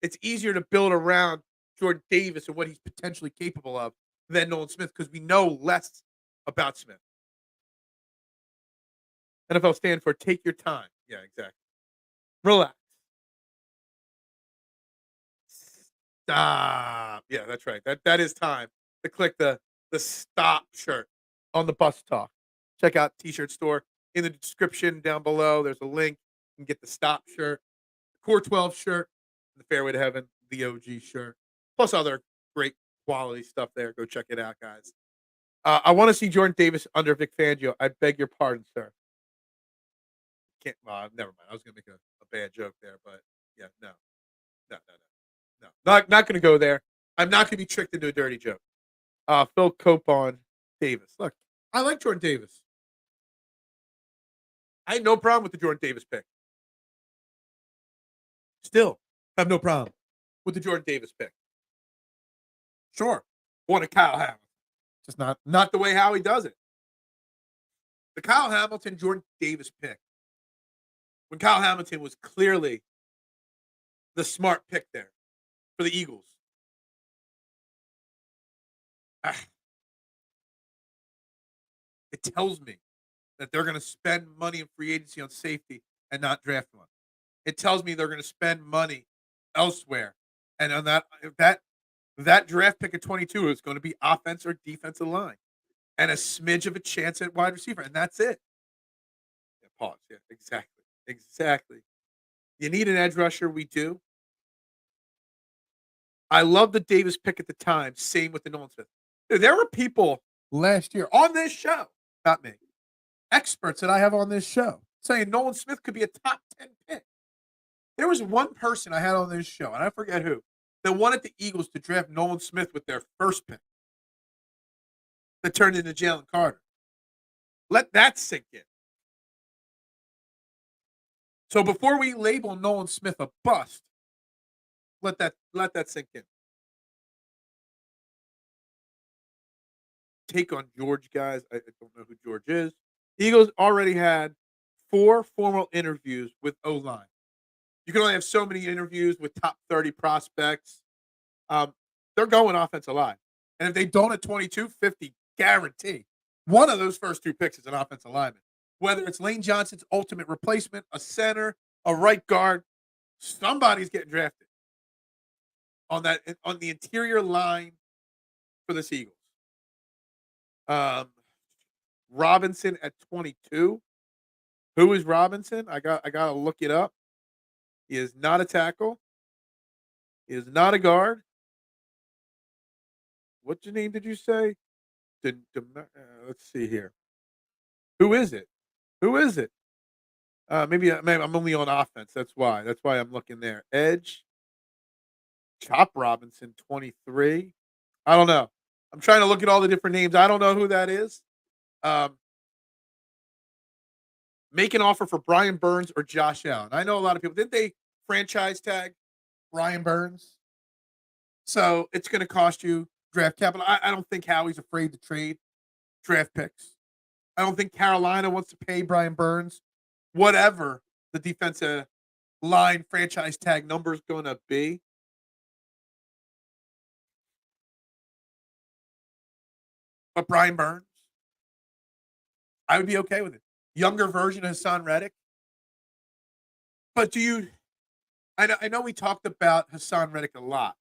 It's easier to build around Jordan Davis and what he's potentially capable of than Nolan Smith because we know less about Smith. NFL stand for take your time. Yeah, exactly. Relax. Stop. Yeah, that's right. That is time to click the stop shirt on the Bus Talk. Check out T-shirt store in the description down below. There's a link. You can get the stop shirt, the Core 12 shirt, the Fairway to Heaven, the OG shirt, plus other great quality stuff there. Go check it out, guys. I want to see Jordan Davis under Vic Fangio. I beg your pardon, sir. Can't. Never mind. I was gonna make a bad joke there, but yeah, no. Not going to go there. I'm not going to be tricked into a dirty joke. Phil Cope on Davis. Look, I like Jordan Davis. I had no problem with the Jordan Davis pick. Still have no problem with the Jordan Davis pick. Sure. Want a Kyle Hamilton. Just not the way Howie does it. The Kyle Hamilton, Jordan Davis pick. When Kyle Hamilton was clearly the smart pick there for the Eagles. It tells me that they're going to spend money in free agency on safety and not draft one. It tells me they're going to spend money elsewhere, and on that draft pick at 22 is going to be offense or defensive line, and a smidge of a chance at wide receiver, and that's it. Yeah, pause. Yeah, exactly. You need an edge rusher. We do. I love the Davis pick at the time. Same with the Nolan Smith. Dude, there were people last year on this show, not me, experts that I have on this show, saying Nolan Smith could be a top 10 pick. There was one person I had on this show, and I forget who, that wanted the Eagles to draft Nolan Smith with their first pick. That turned into Jalen Carter. Let that sink in. So before we label Nolan Smith a bust, let that sink in. Take on George, guys. I don't know who George is. Eagles already had 4 formal interviews with O-line. You can only have so many interviews with top 30 prospects. They're going offensive line. And if they don't at 22, 50, guarantee. One of those first 2 picks is an offensive lineman. Whether it's Lane Johnson's ultimate replacement, a center, a right guard, somebody's getting drafted on the interior line for the Eagles. Robinson at 22. Who is Robinson? I gotta look it up. He is not a tackle. He is not a guard. What your name did you say? Let's see here. Who is it? Who is it? Maybe I'm only on offense. That's why. That's why I'm looking there. Edge, Chop Robinson, 23. I don't know. I'm trying to look at all the different names. I don't know who that is. Um, Make an offer for Brian Burns or Josh Allen. I know a lot of people. Didn't they franchise tag Brian Burns? So it's going to cost you draft capital. I don't think Howie's afraid to trade draft picks. I don't think Carolina wants to pay Brian Burns whatever the defensive line franchise tag number is going to be. But Brian Burns, I would be okay with it. Younger version of Hassan Reddick. But do you? I know we talked about Hassan Reddick a lot.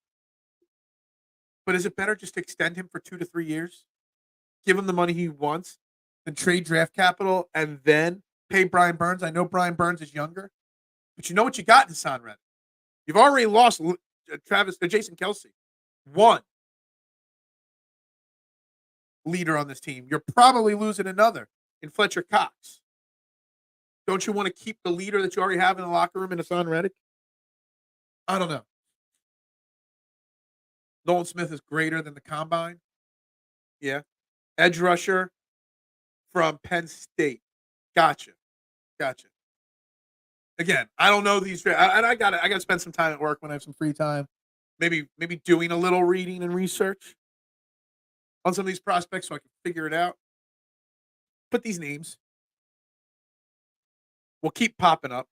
But is it better just to extend him for 2 to 3 years? Give him the money he wants and trade draft capital and then pay Brian Burns. I know Brian Burns is younger, but you know what you got in Hassan Reddick. You've already lost Jason Kelce. One leader on this team. You're probably losing another in Fletcher Cox. Don't you want to keep the leader that you already have in the locker room in Hassan Reddick? I don't know. Nolan Smith is greater than the combine. Yeah. Edge rusher from Penn State. Gotcha. Again, I don't know these. I got to spend some time at work when I have some free time. Maybe doing a little reading and research on some of these prospects so I can figure it out. But these names will keep popping up.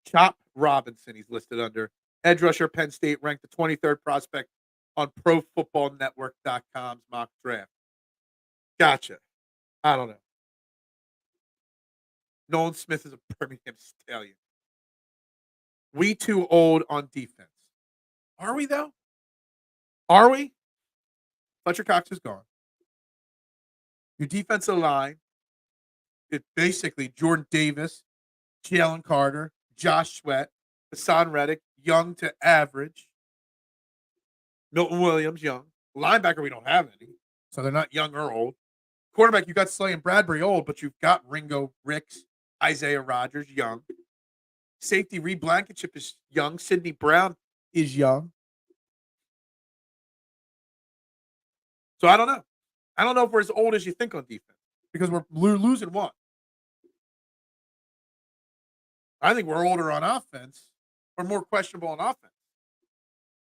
Chop Robinson, he's listed under. Edge rusher, Penn State, ranked the 23rd prospect on ProFootballNetwork.com's mock draft. Gotcha. I don't know. Nolan Smith is a Birmingham Stallion. We too old on defense. Are we, though? Are we? Fletcher Cox is gone. Your defensive line is basically Jordan Davis, Jalen Carter, Josh Sweat, Hassan Reddick, young to average. Milton Williams, young. Linebacker, we don't have any. So they're not young or old. Quarterback, you got Slay and Bradbury old, but you've got Ringo Ricks, Isaiah Rodgers, young. Safety, Reed Blankenship is young. Sidney Brown is young. So I don't know. I don't know if we're as old as you think on defense because we're losing one. I think we're older on offense. We're more questionable on offense.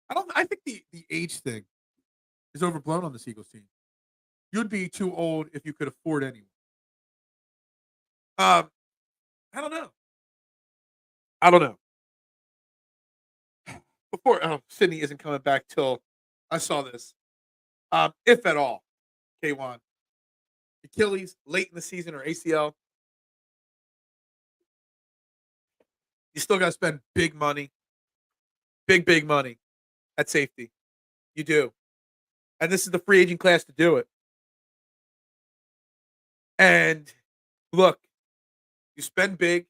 I think the age thing is overblown on this Eagles team. You'd be too old if you could afford anyone. I don't know. Before Sydney isn't coming back till I saw this. If at all, K1. Achilles late in the season or ACL. You still got to spend big money. Big money at safety. You do. And this is the free agent class to do it. And look, you spend big.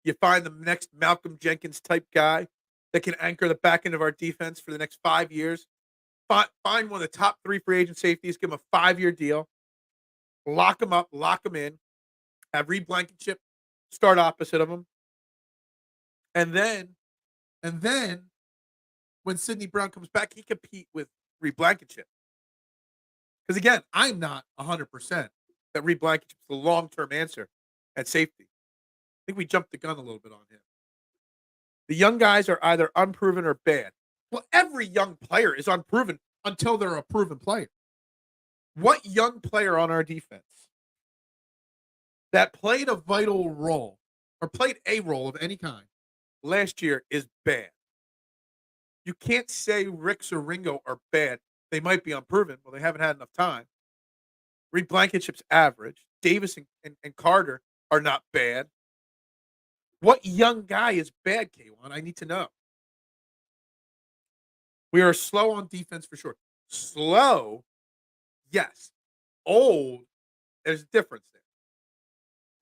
You find the next Malcolm Jenkins type guy that can anchor the back end of our defense for the next 5 years. Find one of the top 3 free agent safeties, give him a 5-year deal, lock him up, lock him in, have Reed Blankenship start opposite of him. And then when Sidney Brown comes back, he compete with Reed Blankenship. Because again, I'm not 100% that Reed Blankenship is the long-term answer at safety. I think we jumped the gun a little bit on him. The young guys are either unproven or bad. Well, every young player is unproven until they're a proven player. What young player on our defense that played a vital role or played a role of any kind last year is bad? You can't say Ricks or Ringo are bad. They might be unproven. Well, they haven't had enough time. Reed Blankenship's average. Davis and Carter are not bad. What young guy is bad, K1? I need to know. We are slow on defense for sure. Slow, yes. Old, there's a difference there.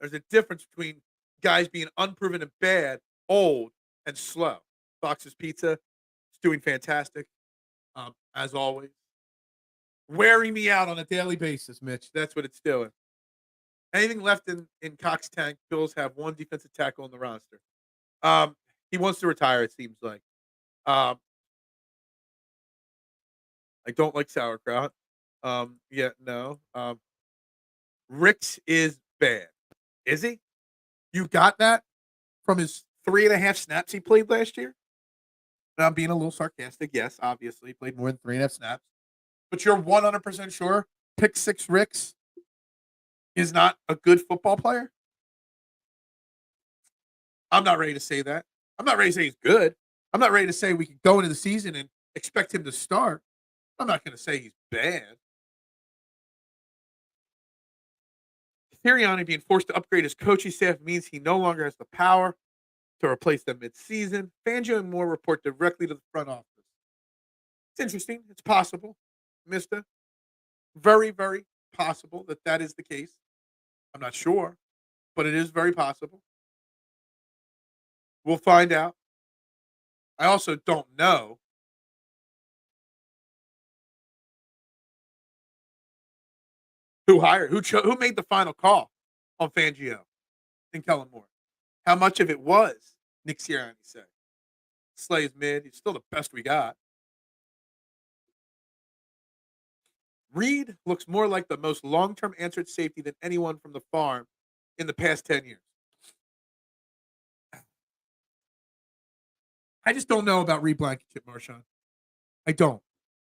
There's a difference between guys being unproven and bad, old, and slow. Fox's Pizza is doing fantastic, as always. Wearing me out on a daily basis, Mitch. That's what it's doing. Anything left in Cox tank? Bills have one defensive tackle on the roster. He wants to retire. It seems like. Um, I don't like sauerkraut. Yeah, no. Ricks is bad. Is he? You got that from his 3.5 snaps he played last year. And I'm being a little sarcastic. Yes, obviously, he played more than 3.5 snaps. But you're 100% sure Pick Six Ricks is not a good football player? I'm not ready to say that. I'm not ready to say he's good. I'm not ready to say we can go into the season and expect him to start. I'm not going to say he's bad. Sirianni being forced to upgrade his coaching staff means he no longer has the power to replace them mid-season. Fangio and Moore report directly to the front office. It's interesting. It's possible, mister. Very, very possible that is the case. I'm not sure, but it is very possible. We'll find out. I also don't know who made the final call on Fangio and Kellen Moore. How much of it was Nick Sirianni said? Slay is mid. He's still the best we got. Reed looks more like the most long-term answered safety than anyone from the farm in the past 10 years. I just don't know about Reed Blankenship, Marshawn. I don't.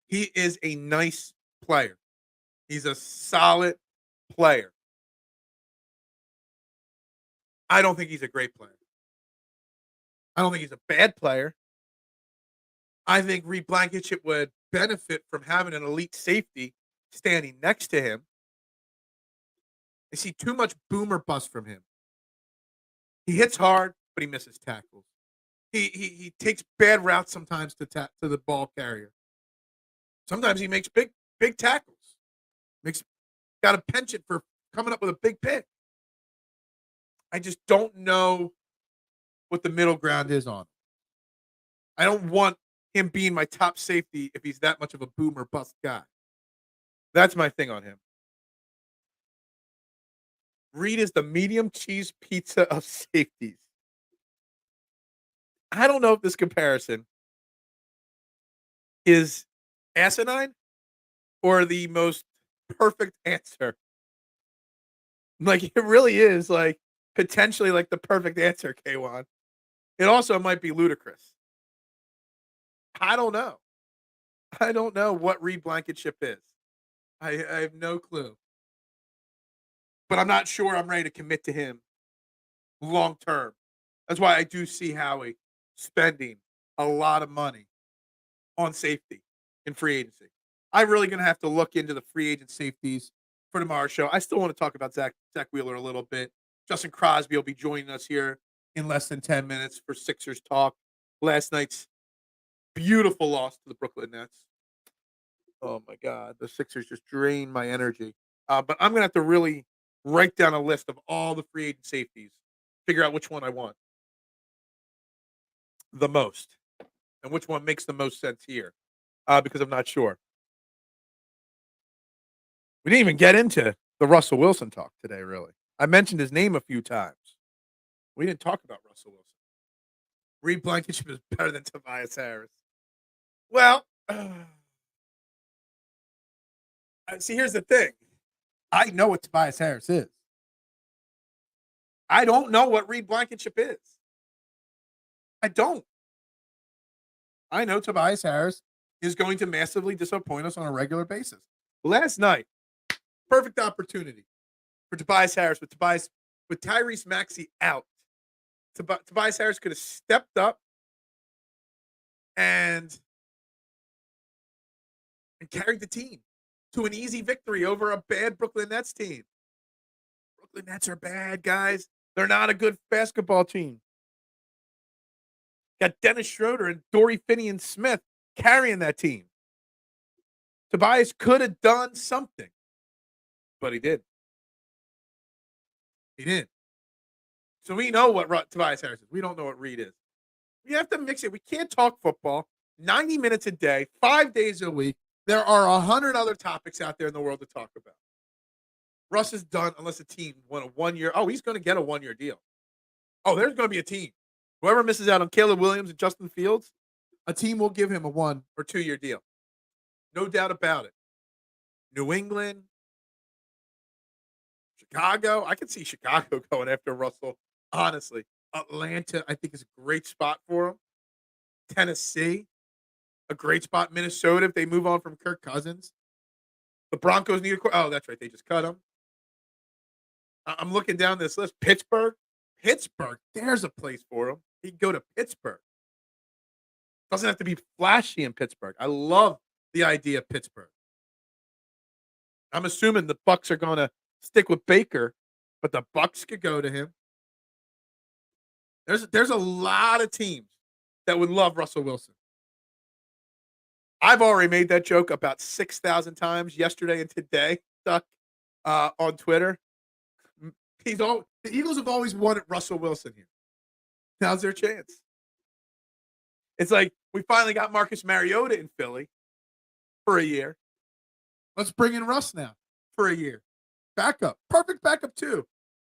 He is a nice player. He's a solid player. I don't think he's a great player. I don't think he's a bad player. I think Reed Blankenship would benefit from having an elite safety standing next to him. I see too much boomer bust from him. He hits hard, but he misses tackles. He takes bad routes sometimes to the ball carrier. Sometimes he makes big tackles. Got a penchant for coming up with a big pick. I just don't know what the middle ground is on. I don't want him being my top safety if he's that much of a boomer bust guy. That's my thing on him. Reed is the medium cheese pizza of safeties. I don't know if this comparison is asinine or the most perfect answer. Like, it really is, like, potentially like the perfect answer, K1. It also might be ludicrous. I don't know. I don't know what Reed Blankenship is. I have no clue. But I'm not sure I'm ready to commit to him long term. That's why I do see Howie spending a lot of money on safety in free agency. I'm really going to have to look into the free agent safeties for tomorrow's show. I still want to talk about Zack Wheeler a little bit. Justin Crosby will be joining us here in less than 10 minutes for Sixers talk. Last night's beautiful loss to the Brooklyn Nets. Oh, my God. The Sixers just drained my energy. But I'm going to have to really write down a list of all the free agent safeties, figure out which one I want the most and which one makes the most sense here, because I'm not sure. We didn't even get into the Russell Wilson talk today, really. I mentioned his name a few times. We didn't talk about Russell Wilson. Reed Blankenship is better than Tobias Harris. Well, see, here's the thing. I know what Tobias Harris is. I don't know what Reed Blankenship is. I don't. I know Tobias Harris is going to massively disappoint us on a regular basis. Last night, perfect opportunity for Tobias Harris with Tyrese Maxey out. Tobias Harris could have stepped up and carried the team to an easy victory over a bad Brooklyn Nets team. Brooklyn Nets are bad, guys. They're not a good basketball team. Got Dennis Schroeder and Dory Finney-Smith carrying that team. Tobias could have done something, but he did. He did. So we know what Tobias Harris is. We don't know what Reed is. We have to mix it. We can't talk football 90 minutes a day, 5 days a week. There are 100 other topics out there in the world to talk about. Russ is done unless a team won a 1 year. Oh, he's going to get a 1 year deal. Oh, there's going to be a team. Whoever misses out on Caleb Williams and Justin Fields, a team will give him a 1 or 2 year deal. No doubt about it. New England, Chicago. I can see Chicago going after Russell. Honestly, Atlanta, I think is a great spot for him. Tennessee, a great spot. Minnesota, if they move on from Kirk Cousins. The Broncos need a. Oh, that's right. They just cut him. I'm looking down this list. Pittsburgh. There's a place for him. He can go to Pittsburgh. Doesn't have to be flashy in Pittsburgh. I love the idea of Pittsburgh. I'm assuming the Bucks are going to stick with Baker, but the Bucks could go to him. There's a lot of teams that would love Russell Wilson. I've already made that joke about 6,000 times yesterday and today, Duck, on Twitter. The Eagles have always wanted Russell Wilson here. Now's their chance. It's like we finally got Marcus Mariota in Philly for a year. Let's bring in Russ now for a year. Backup. Perfect backup, too.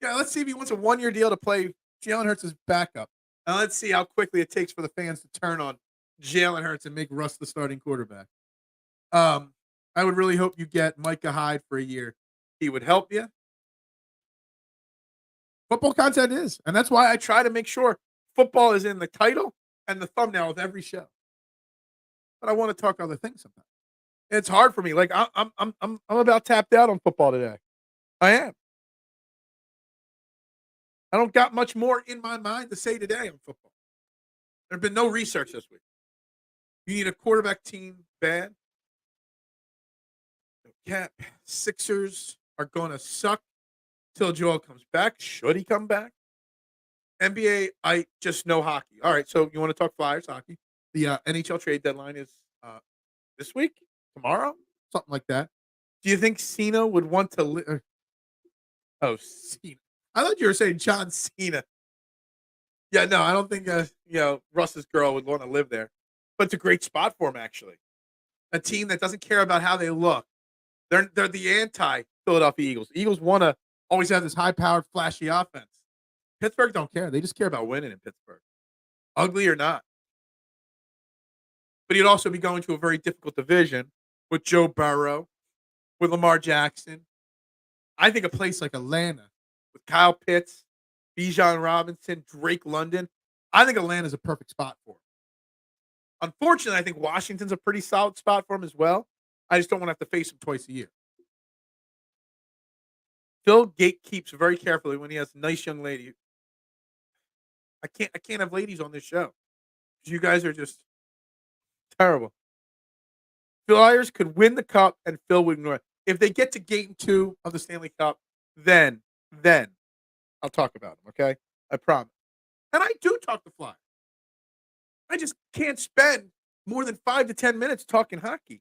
Yeah, let's see if he wants a 1 year deal to play Jalen Hurts as backup. And let's see how quickly it takes for the fans to turn on Jalen Hurts and make Russ the starting quarterback. I would really hope you get Micah Hyde for a year. He would help you. Football content is. And that's why I try to make sure football is in the title and the thumbnail of every show. But I want to talk other things sometimes. It's hard for me. Like I'm about tapped out on football today. I am. I don't got much more in my mind to say today on football. There have been no research this week. You need a quarterback team bad. Cap Sixers are going to suck till Joel comes back. Should he come back? NBA, I just know hockey. All right, so you want to talk Flyers hockey? The NHL trade deadline is this week, tomorrow, something like that. Do you think Cena would want to? Cena. I thought you were saying John Cena. Yeah, no, I don't think Russ's girl would want to live there. But it's a great spot for him, actually. A team that doesn't care about how they look. They're the anti-Philadelphia Eagles. The Eagles want to always have this high-powered, flashy offense. Pittsburgh don't care. They just care about winning in Pittsburgh. Ugly or not. But he'd also be going to a very difficult division with Joe Burrow, with Lamar Jackson. I think a place like Atlanta with Kyle Pitts, Bijan Robinson, Drake London, I think Atlanta's a perfect spot for him. Unfortunately, I think Washington's a pretty solid spot for him as well. I just don't want to have to face him twice a year. Phil gatekeeps very carefully when he has a nice young lady. I can't have ladies on this show. You guys are just terrible. Flyers could win the cup and Phil would ignore it. If they get to game 2 of the Stanley Cup, then I'll talk about them, okay? I promise. And I do talk to Flyers. I just can't spend more than 5 to 10 minutes talking hockey.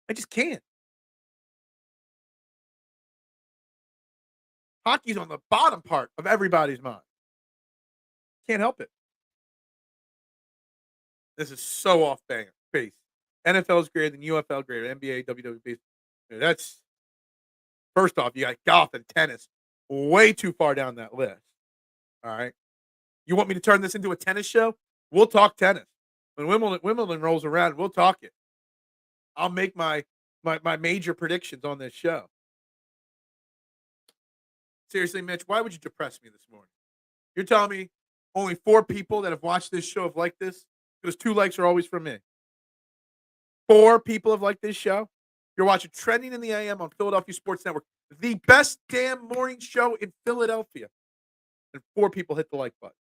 I just can't. Hockey's on the bottom part of everybody's mind. Can't help it. This is so off base. NFL is greater than UFL, greater NBA, WWE. That's first off. You got golf and tennis way too far down that list. All right. You want me to turn this into a tennis show? We'll talk tennis. When Wimbledon rolls around, we'll talk it. I'll make my major predictions on this show. Seriously, Mitch, why would you depress me this morning? You're telling me only 4 people that have watched this show have liked this? Because 2 likes are always from me. 4 people have liked this show. You're watching Trending in the AM on Philadelphia Sports Network, the best damn morning show in Philadelphia. And 4 people hit the like button.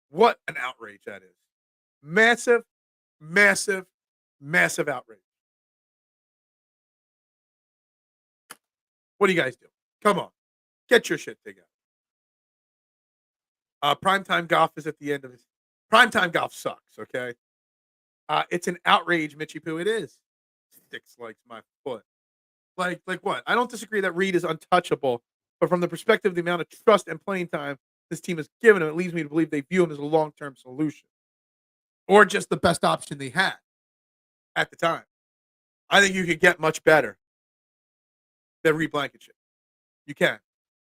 What an outrage that is. Massive, massive, massive outrage. What do you guys do? Come on. Get your shit together. Primetime golf is at the end of this. Primetime golf sucks, okay? It's an outrage, Mitchy Poo. It is. Sticks like my foot. Like what? I don't disagree that Reed is untouchable But from the perspective of the amount of trust and playing time this team has given him, it leads me to believe they view him as a long-term solution. Or just the best option they had. At the time, I think you could get much better than Reed Blankenship. You can.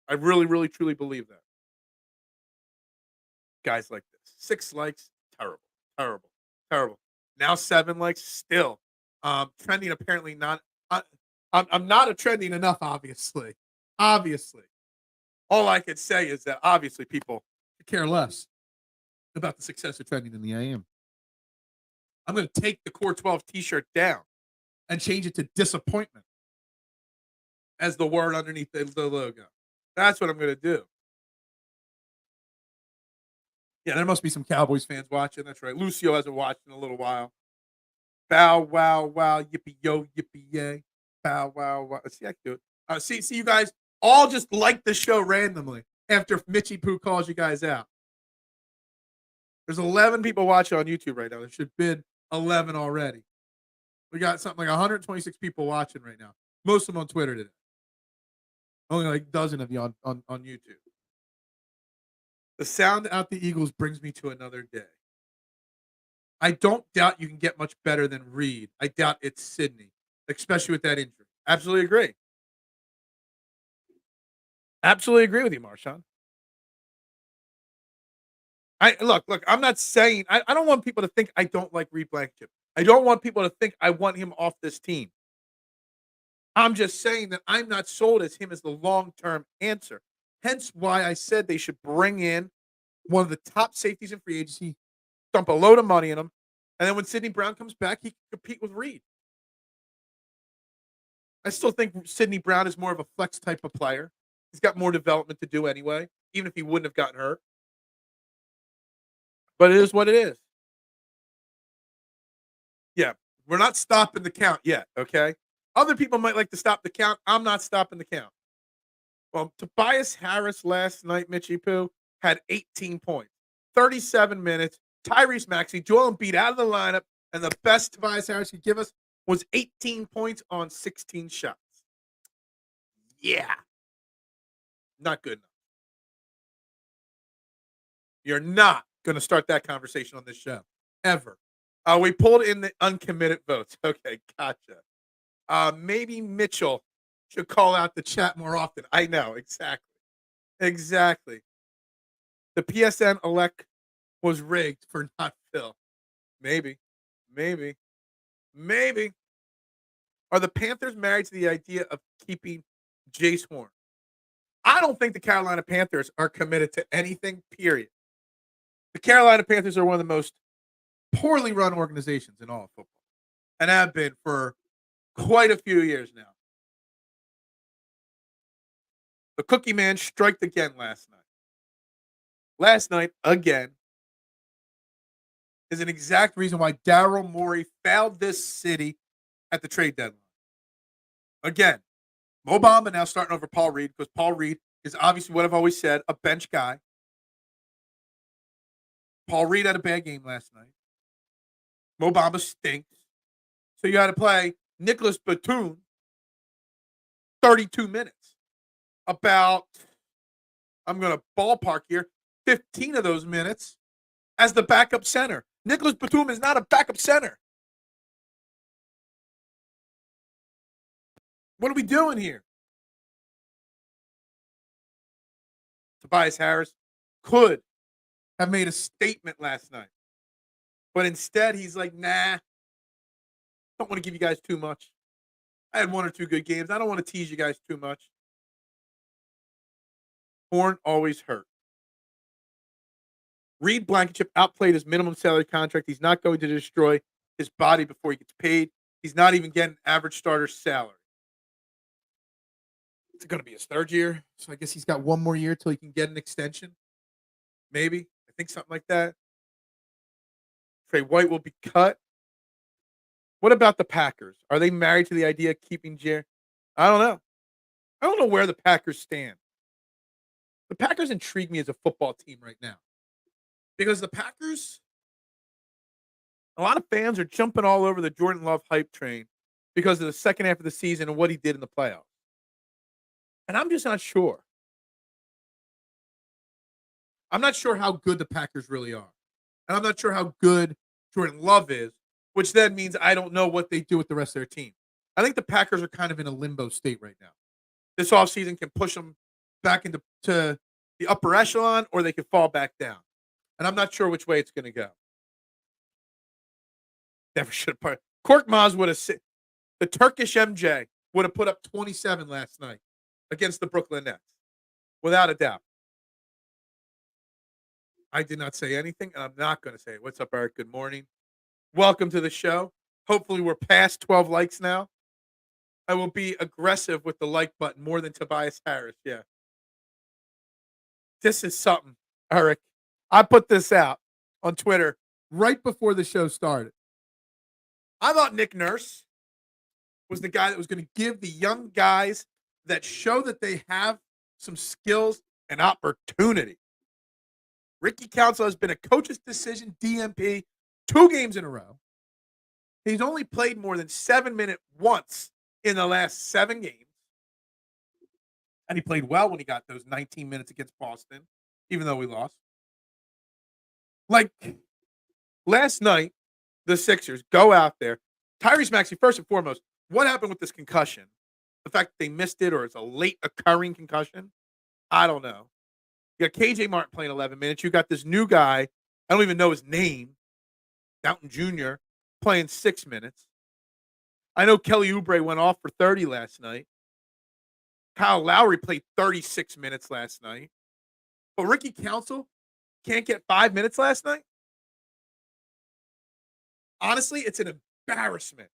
I really, really, truly believe that. Guys like this. 6 likes, terrible, terrible, terrible. Now 7 likes, still. Trending apparently not. I'm not a trending enough, obviously. Obviously. All I could say is that obviously people care less about the success of trending in the AM. I'm going to take the Core 12 t-shirt down and change it to disappointment as the word underneath the logo. That's what I'm going to do. Yeah, there must be some Cowboys fans watching. That's right. Lucio hasn't watched in a little while. Bow, wow, wow, yippee, yo, yippee, yay. Bow, wow, wow. See, I can do it. See, you guys all just like the show randomly after Mitchie Poo calls you guys out. There's 11 people watching on YouTube right now. There should have been 11 already. We got something like 126 people watching right now. Most of them on Twitter today. Only like a dozen of you on YouTube. The sound out the Eagles brings me to another day. I don't doubt you can get much better than Reed. I doubt it's Sydney, especially with that injury. Absolutely agree. Absolutely agree with you, Marshawn. Look, I'm not saying I don't want people to think I don't like Reed Blankenship. I don't want people to think I want him off this team. I'm just saying that I'm not sold as him as the long-term answer. Hence why I said they should bring in one of the top safeties in free agency, dump a load of money in him, and then when Sidney Brown comes back, he can compete with Reed. I still think Sidney Brown is more of a flex type of player. He's got more development to do anyway, even if he wouldn't have gotten hurt. But it is what it is. Yeah, we're not stopping the count yet, okay? Other people might like to stop the count. I'm not stopping the count. Well, Tobias Harris last night, Mitchie Poo, had 18 points, 37 minutes. Tyrese Maxey, Joel Embiid out of the lineup, and the best Tobias Harris could give us was 18 points on 16 shots. Yeah. Not good enough. You're not going to start that conversation on this show, ever. We pulled in the uncommitted votes. Okay, gotcha. Maybe Mitchell should call out the chat more often. I know, exactly. Exactly. The PSN elect was rigged for not Phil. Maybe. Are the Panthers married to the idea of keeping Jace Horn? I don't think the Carolina Panthers are committed to anything, period. The Carolina Panthers are one of the most poorly run organizations in all of football and have been for quite a few years now. The Cookie Man striked again last night. Last night, again, is an exact reason why Daryl Morey failed this city at the trade deadline. Again, Mo Bamba now starting over Paul Reed because Paul Reed is obviously what I've always said, a bench guy. Paul Reed had a bad game last night. Mo Bamba stinks. So you had to play Nicholas Batum 32 minutes. About, I'm going to ballpark here, 15 of those minutes as the backup center. Nicholas Batum is not a backup center. What are we doing here? Tobias Harris could have made a statement last night. But instead, he's like, nah, don't want to give you guys too much. I had 1 or 2 good games. I don't want to tease you guys too much. Horn always hurt. Reed Blankenship outplayed his minimum salary contract. He's not going to destroy his body before he gets paid. He's not even getting average starter salary. It's going to be his 3rd year. So I guess he's got 1 more year till he can get an extension. Maybe. I think something like that. Trey White will be cut. What about the Packers? Are they married to the idea of keeping Jerry? I don't know. I don't know where the Packers stand. The Packers intrigue me as a football team right now. Because the Packers, a lot of fans are jumping all over the Jordan Love hype train because of the second half of the season and what he did in the playoffs. And I'm just not sure. I'm not sure how good the Packers really are. And I'm not sure how good Jordan Love is, which then means I don't know what they do with the rest of their team. I think the Packers are kind of in a limbo state right now. This offseason can push them back into the upper echelon, or they can fall back down. And I'm not sure which way it's going to go. Never should have. Cork Maz would have. The Turkish MJ would have put up 27 last night against the Brooklyn Nets, without a doubt. I did not say anything, and I'm not going to say it. What's up, Eric? Good morning. Welcome to the show. Hopefully, we're past 12 likes now. I will be aggressive with the like button more than Tobias Harris. Yeah. This is something, Eric. I put this out on Twitter right before the show started. I thought Nick Nurse was the guy that was going to give the young guys that show that they have some skills and opportunity. Ricky Council has been a coach's decision, DMP, 2 games in a row. He's only played more than 7 minutes once in the last 7 games. And he played well when he got those 19 minutes against Boston, even though we lost. Like, last night, the Sixers go out there. Tyrese Maxey, first and foremost, what happened with this concussion? The fact that they missed it, or it's a late occurring concussion? I don't know. You got KJ Martin playing 11 minutes. You got this new guy, I don't even know his name, Mountain Jr., playing 6 minutes. I know Kelly Oubre went off for 30 last night. Kyle Lowry played 36 minutes last night. But Ricky Council can't get 5 minutes last night? Honestly, it's an embarrassment.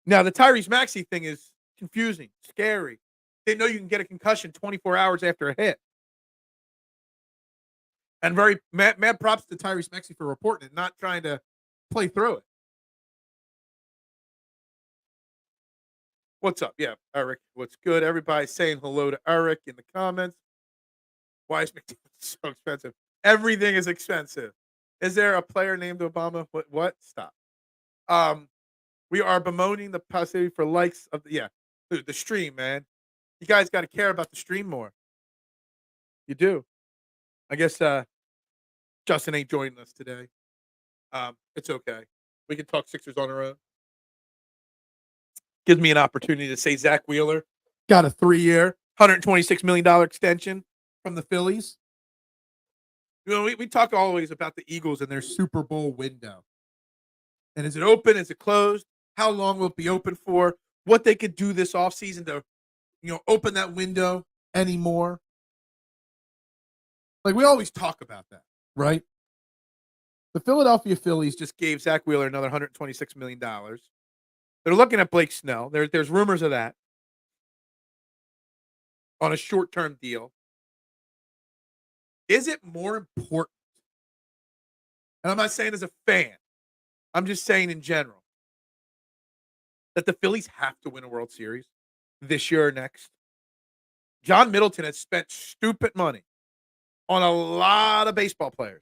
Now, the Tyrese Maxey thing is confusing, scary. They know you can get a concussion 24 hours after a hit. And very mad props to Tyrese Maxey for reporting it, not trying to play through it. What's up? Yeah, Eric, what's good? Everybody saying hello to Eric in the comments. Why is McDavid so expensive? Everything is expensive. Is there a player named Obama? What? Stop. We are bemoaning the possibility for likes of the stream, man. You guys got to care about the stream more. You do. I guess Justin ain't joining us today. It's okay. We can talk Sixers on our own. Gives me an opportunity to say Zack Wheeler got a 3-year, $126 million extension from the Phillies. You know, we talk always about the Eagles and their Super Bowl window. And is it open? Is it closed? How long will it be open for? What they could do this offseason to, open that window anymore. Like, we always talk about that, right? The Philadelphia Phillies just gave Zack Wheeler another $126 million. They're looking at Blake Snell. There's rumors of that on a short-term deal. Is it more important? And I'm not saying as a fan. I'm just saying in general that the Phillies have to win a World Series this year or next. John Middleton has spent stupid money on a lot of baseball players.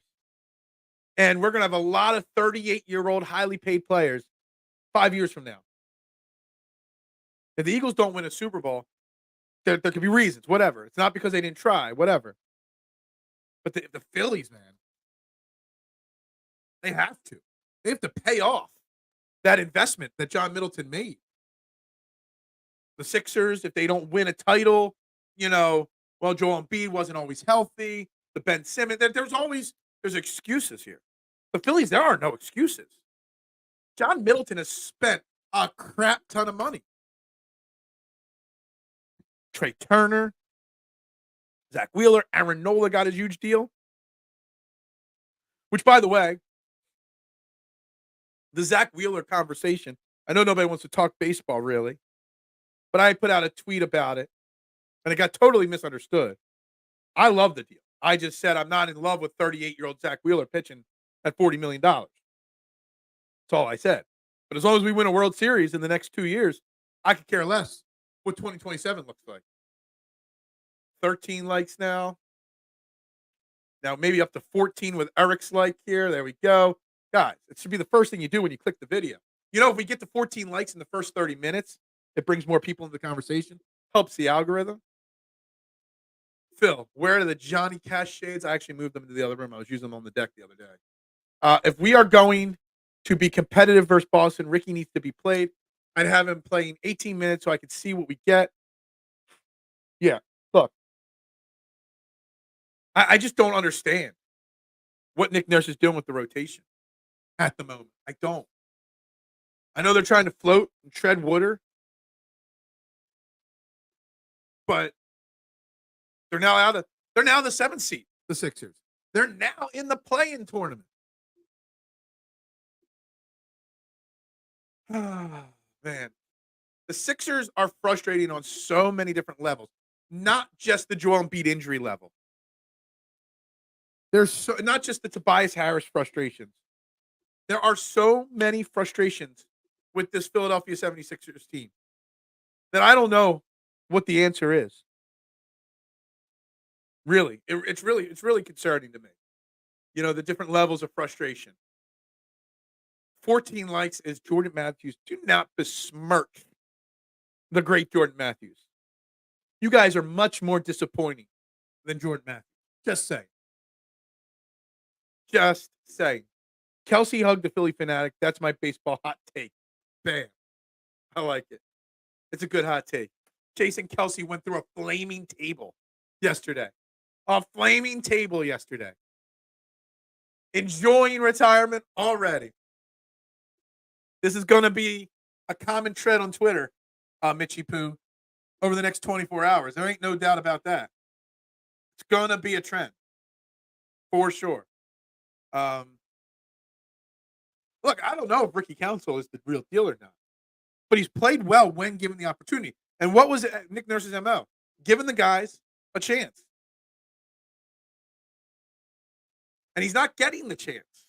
And we're going to have a lot of 38-year-old highly paid players 5 years from now. If the Eagles don't win a Super Bowl, there could be reasons, whatever. It's not because they didn't try, whatever. But the Phillies, man, they have to. They have to pay off that investment that John Middleton made. The Sixers, if they don't win a title, Joel Embiid wasn't always healthy. The Ben Simmons, there's excuses here. The Phillies, there are no excuses. John Middleton has spent a crap ton of money. Trey Turner, Zack Wheeler, Aaron Nola got his huge deal. Which, by the way, the Zack Wheeler conversation, I know nobody wants to talk baseball, really. But I put out a tweet about it, and it got totally misunderstood. I love the deal. I just said I'm not in love with 38-year-old Zack Wheeler pitching at $40 million. That's all I said. But as long as we win a World Series in the next 2 years, I could care less what 2027 looks like. 13 likes now. Now maybe up to 14 with Eric's like here. There we go. Guys, it should be the first thing you do when you click the video. If we get to 14 likes in the first 30 minutes, it brings more people into the conversation, helps the algorithm. Phil, where are the Johnny Cash shades? I actually moved them to the other room. I was using them on the deck the other day. If we are going to be competitive versus Boston, Ricky needs to be played. I'd have him playing 18 minutes so I could see what we get. Yeah, look, I just don't understand what Nick Nurse is doing with the rotation at the moment. I don't. I know they're trying to float and tread water, but they're now out of. They're now the 7th seed. The Sixers. They're now in the play-in tournament. Man, the Sixers are frustrating on so many different levels, not just the Joel Embiid injury level. There's so not just the Tobias Harris frustrations. There are so many frustrations with this Philadelphia 76ers team that I don't know what the answer is. Really, it's really concerning to me. You know, the different levels of frustration. 14 likes is Jordan Matthews. Do not besmirch the great Jordan Matthews. You guys are much more disappointing than Jordan Matthews. Just saying. Just saying. Kelce hugged the Philly fanatic. That's my baseball hot take. Bam. I like it. It's a good hot take. Jason Kelce went through a flaming table yesterday. A flaming table yesterday. Enjoying retirement already. This is going to be a common thread on Twitter, Mitchie Poo, over the next 24 hours. There ain't no doubt about that. It's going to be a trend. For sure. Look, I don't know if Ricky Council is the real deal or not, but he's played well when given the opportunity. And what was Nick Nurse's MO? Giving the guys a chance. And he's not getting the chance.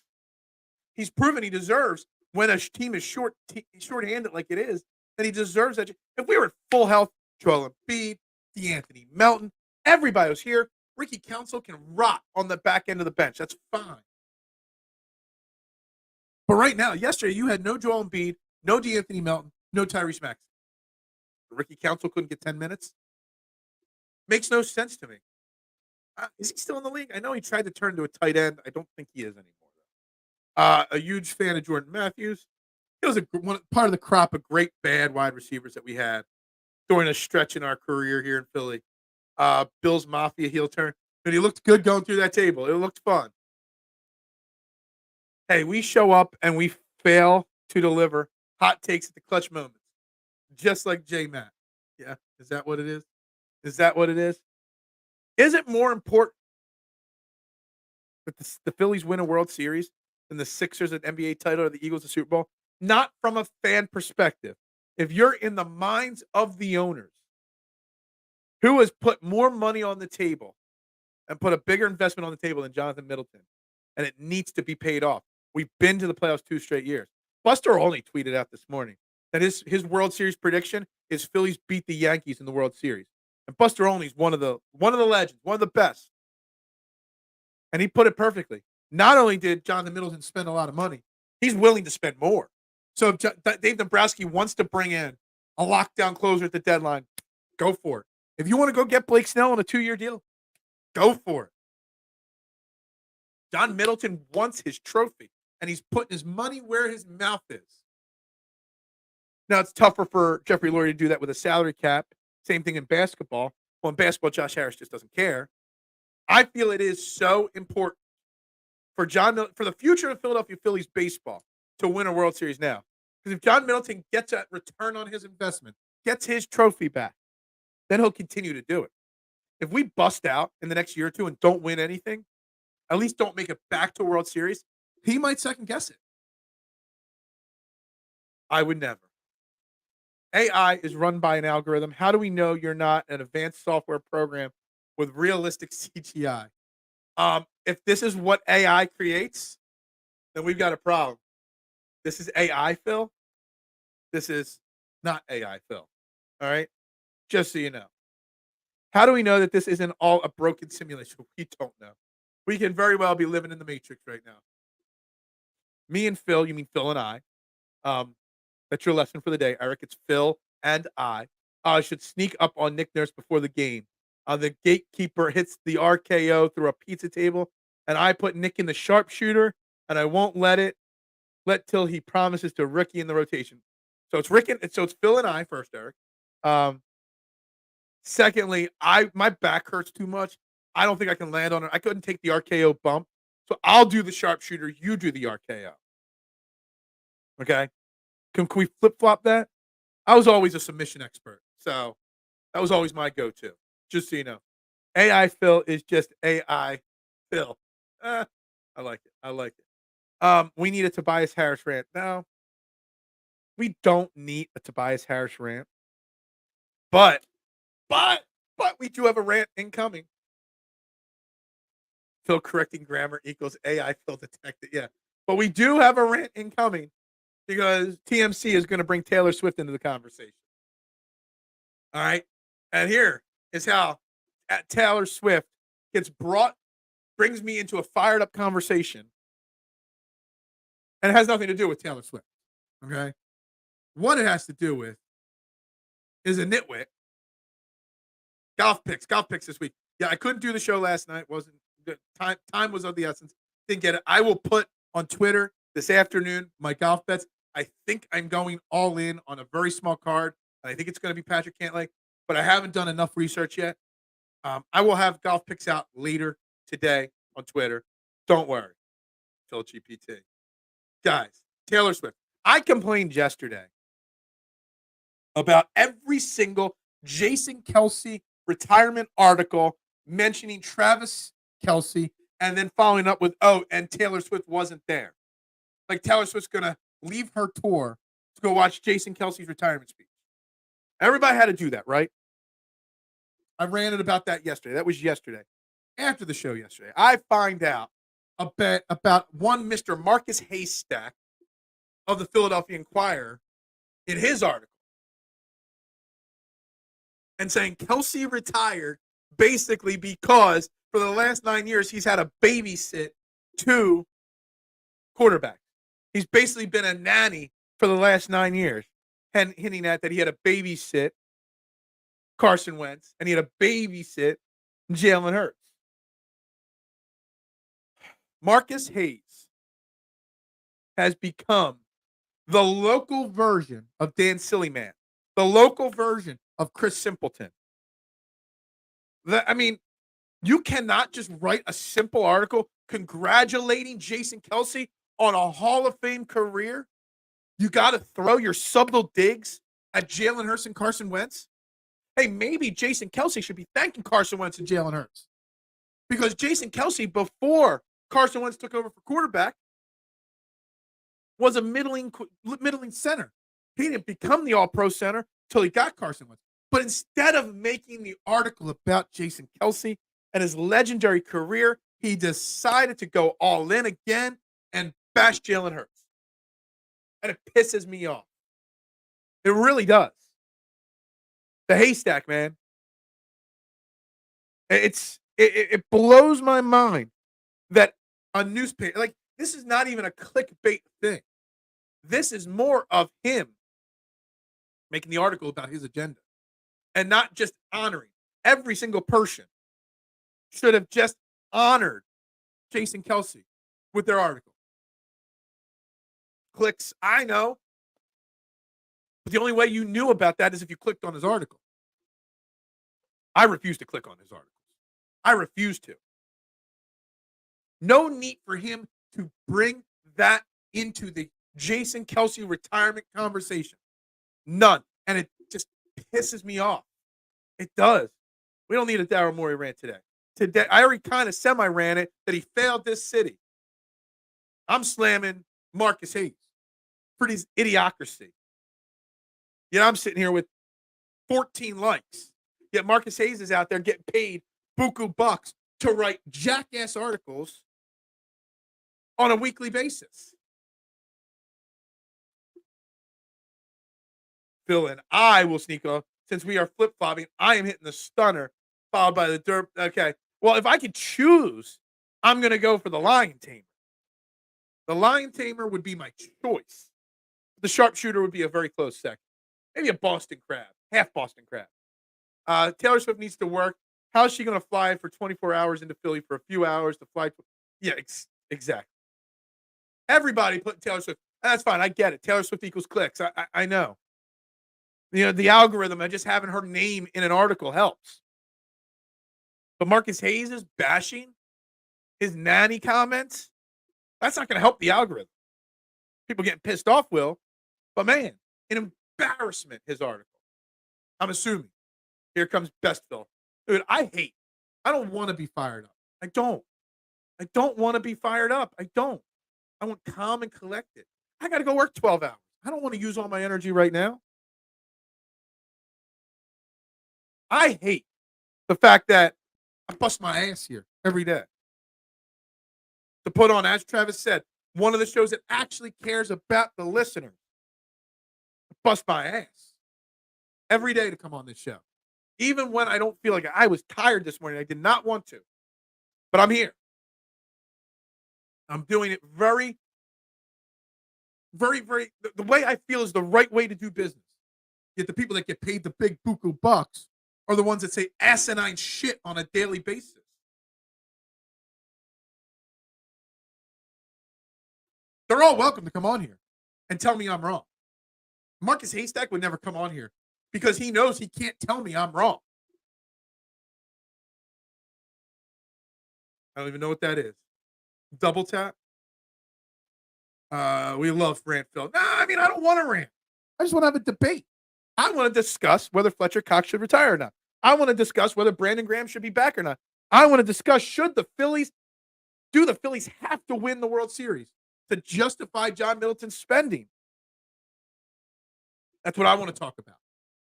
He's proven he deserves, when a team is short-handed like it is, that he deserves that. If we were at full health, Joel Embiid, DeAnthony Melton, everybody was here. Ricky Council can rot on the back end of the bench. That's fine. But right now, yesterday, you had no Joel Embiid, no DeAnthony Melton, no Tyrese Maxey. Ricky Council couldn't get 10 minutes? Makes no sense to me. Is he still in the league? I know he tried to turn to a tight end. I don't think he is anymore. A huge fan of Jordan Matthews. He was part of the crop of great bad wide receivers that we had during a stretch in our career here in Philly. Bill's Mafia heel turn. And he looked good going through that table. It looked fun. Hey, we show up and we fail to deliver hot takes at the clutch moments. Just like J Matt. Yeah. Is that what it is? Is that what it is? Is it more important that the Phillies win a World Series than the Sixers an NBA title or the Eagles a Super Bowl? Not from a fan perspective. If you're in the minds of the owners, who has put more money on the table and put a bigger investment on the table than Jonathan Middleton, and it needs to be paid off. We've been to the playoffs 2 straight years. Buster Olney tweeted out this morning that his World Series prediction is Phillies beat the Yankees in the World Series. And Buster Olney's one of the legends, one of the best. And he put it perfectly. Not only did Jonathan Middleton spend a lot of money, he's willing to spend more. So if Dave Dombrowski wants to bring in a lockdown closer at the deadline, go for it. If you want to go get Blake Snell on a 2-year deal, go for it. John Middleton wants his trophy, and he's putting his money where his mouth is. Now, it's tougher for Jeffrey Lurie to do that with a salary cap. Same thing in basketball. Well, in basketball, Josh Harris just doesn't care. I feel it is so important for for the future of Philadelphia Phillies baseball to win a World Series now. Because if John Middleton gets a return on his investment, gets his trophy back, then he'll continue to do it. If we bust out in the next year or two and don't win anything, at least don't make it back to a World Series, he might second guess it. I would never. AI is run by an algorithm. How do we know you're not an advanced software program with realistic CGI? If this is what AI creates, then we've got a problem. This is AI, Phil. This is not AI, Phil. All right? Just so you know. How do we know that this isn't all a broken simulation? We don't know. We can very well be living in the Matrix right now. Me and Phil, you mean Phil and I. That's your lesson for the day, Eric. It's Phil and I. Should sneak up on Nick Nurse before the game The gatekeeper hits the RKO through a pizza table, and I put Nick in the sharpshooter, and I won't let till he promises to rookie in the rotation. So it's it's Phil and I first, Eric. Um, Secondly, my back hurts too much. I don't think I can land on it. I couldn't take the RKO bump. So I'll do the sharpshooter, you do the RKO. Okay? Can we flip-flop that? I was always a submission expert. So that was always my go-to. Just so you know. AI Phil is just AI Phil. I like it. I like it. We need a Tobias Harris rant. No, we don't need a Tobias Harris rant. But we do have a rant incoming. Phil correcting grammar equals AI Phil detected. Yeah. But we do have a rant incoming because TMC is going to bring Taylor Swift into the conversation. All right. And here is how Taylor Swift brings me into a fired up conversation. And it has nothing to do with Taylor Swift. Okay. What it has to do with is a nitwit. Golf picks this week. Yeah, I couldn't do the show last night. Wasn't the time was of the essence. Didn't get it. I will put on Twitter this afternoon my golf bets. I think I'm going all in on a very small card, and I think it's going to be Patrick Cantlay, but I haven't done enough research yet. I will have golf picks out later today on Twitter. Don't worry. Phil GPT. Guys, Taylor Swift. I complained yesterday about every single Jason Kelce retirement article mentioning Travis Kelce and then following up with, and Taylor Swift wasn't there. Like Taylor Swift's going to leave her tour to go watch Jason Kelce's retirement speech. Everybody had to do that, right? I ranted about that yesterday. That was yesterday. After the show yesterday, I find out a bit about one Mr. Marcus Haystack of the Philadelphia Inquirer in his article and saying Kelce retired basically because for the last 9 years he's had a babysit 2 quarterbacks. He's basically been a nanny for the last 9 years, and hinting at that he had a babysit Carson Wentz and he had a babysit Jalen Hurts. Marcus Hayes has become the local version of Dan Sillyman, the local version of Chris Simpleton. You cannot just write a simple article congratulating Jason Kelce on a Hall of Fame career. You got to throw your subtle digs at Jalen Hurts and Carson Wentz. Hey, maybe Jason Kelce should be thanking Carson Wentz and Jalen Hurts. Because Jason Kelce, before Carson Wentz took over for quarterback, was a middling center. He didn't become the all-pro center until he got Carson Wentz. But instead of making the article about Jason Kelce and his legendary career, he decided to go all in again and bash Jalen Hurts. And it pisses me off. It really does. The haystack, man. It blows my mind that a newspaper, like, this is not even a clickbait thing. This is more of him making the article about his agenda and not just honoring. Every single person should have just honored Jason Kelce with their article. Clicks, I know. But the only way you knew about that is if you clicked on his article. I refuse to click on his articles. I refuse to. No need for him to bring that into the Jason Kelce retirement conversation. None. And it just pisses me off. It does. We don't need a Daryl Morey rant today. Today, I already kind of semi-ran it that he failed this city. I'm slamming Marcus Hayes for his idiocracy. Yet I'm sitting here with 14 likes. Yet Marcus Hayes is out there getting paid buku bucks to write jackass articles on a weekly basis. Phil and I will sneak off. Since we are flip-flopping, I am hitting the stunner, followed by the derp. Okay. Well, if I could choose, I'm going to go for the Lion Tamer. The Lion Tamer would be my choice. The sharpshooter would be a very close second. Maybe a Boston Crab, half Boston Crab. Taylor Swift needs to work. How's she going to fly for 24 hours into Philly for a few hours to fly? Yeah, exactly. Everybody put Taylor Swift. That's fine. I get it. Taylor Swift equals clicks. I know. The algorithm and just having her name in an article helps. But Marcus Hayes is bashing his nanny comments. That's not going to help the algorithm. People getting pissed off will. But man, an embarrassment, his article. I'm assuming. Here comes Bestville. Dude, I don't want to be fired up. I don't want to be fired up. I don't. I want calm and collected. I got to go work 12 hours. I don't want to use all my energy right now. I hate the fact that I bust my ass here every day to put on, as Travis said, one of the shows that actually cares about the listeners. Bust my ass every day to come on this show. Even when I don't feel like I was tired this morning. I did not want to. But I'm here. I'm doing it very, very, very, the way I feel is the right way to do business. Yet the people that get paid the big buku bucks are the ones that say asinine shit on a daily basis. They're all welcome to come on here and tell me I'm wrong. Marcus Haystack would never come on here because he knows he can't tell me I'm wrong. I don't even know what that is. Double tap. We love rant Phil. I don't want to rant. I just want to have a debate. I want to discuss whether Fletcher Cox should retire or not. I want to discuss whether Brandon Graham should be back or not. I want to discuss do the Phillies have to win the World Series to justify John Middleton's spending? That's what I want to talk about.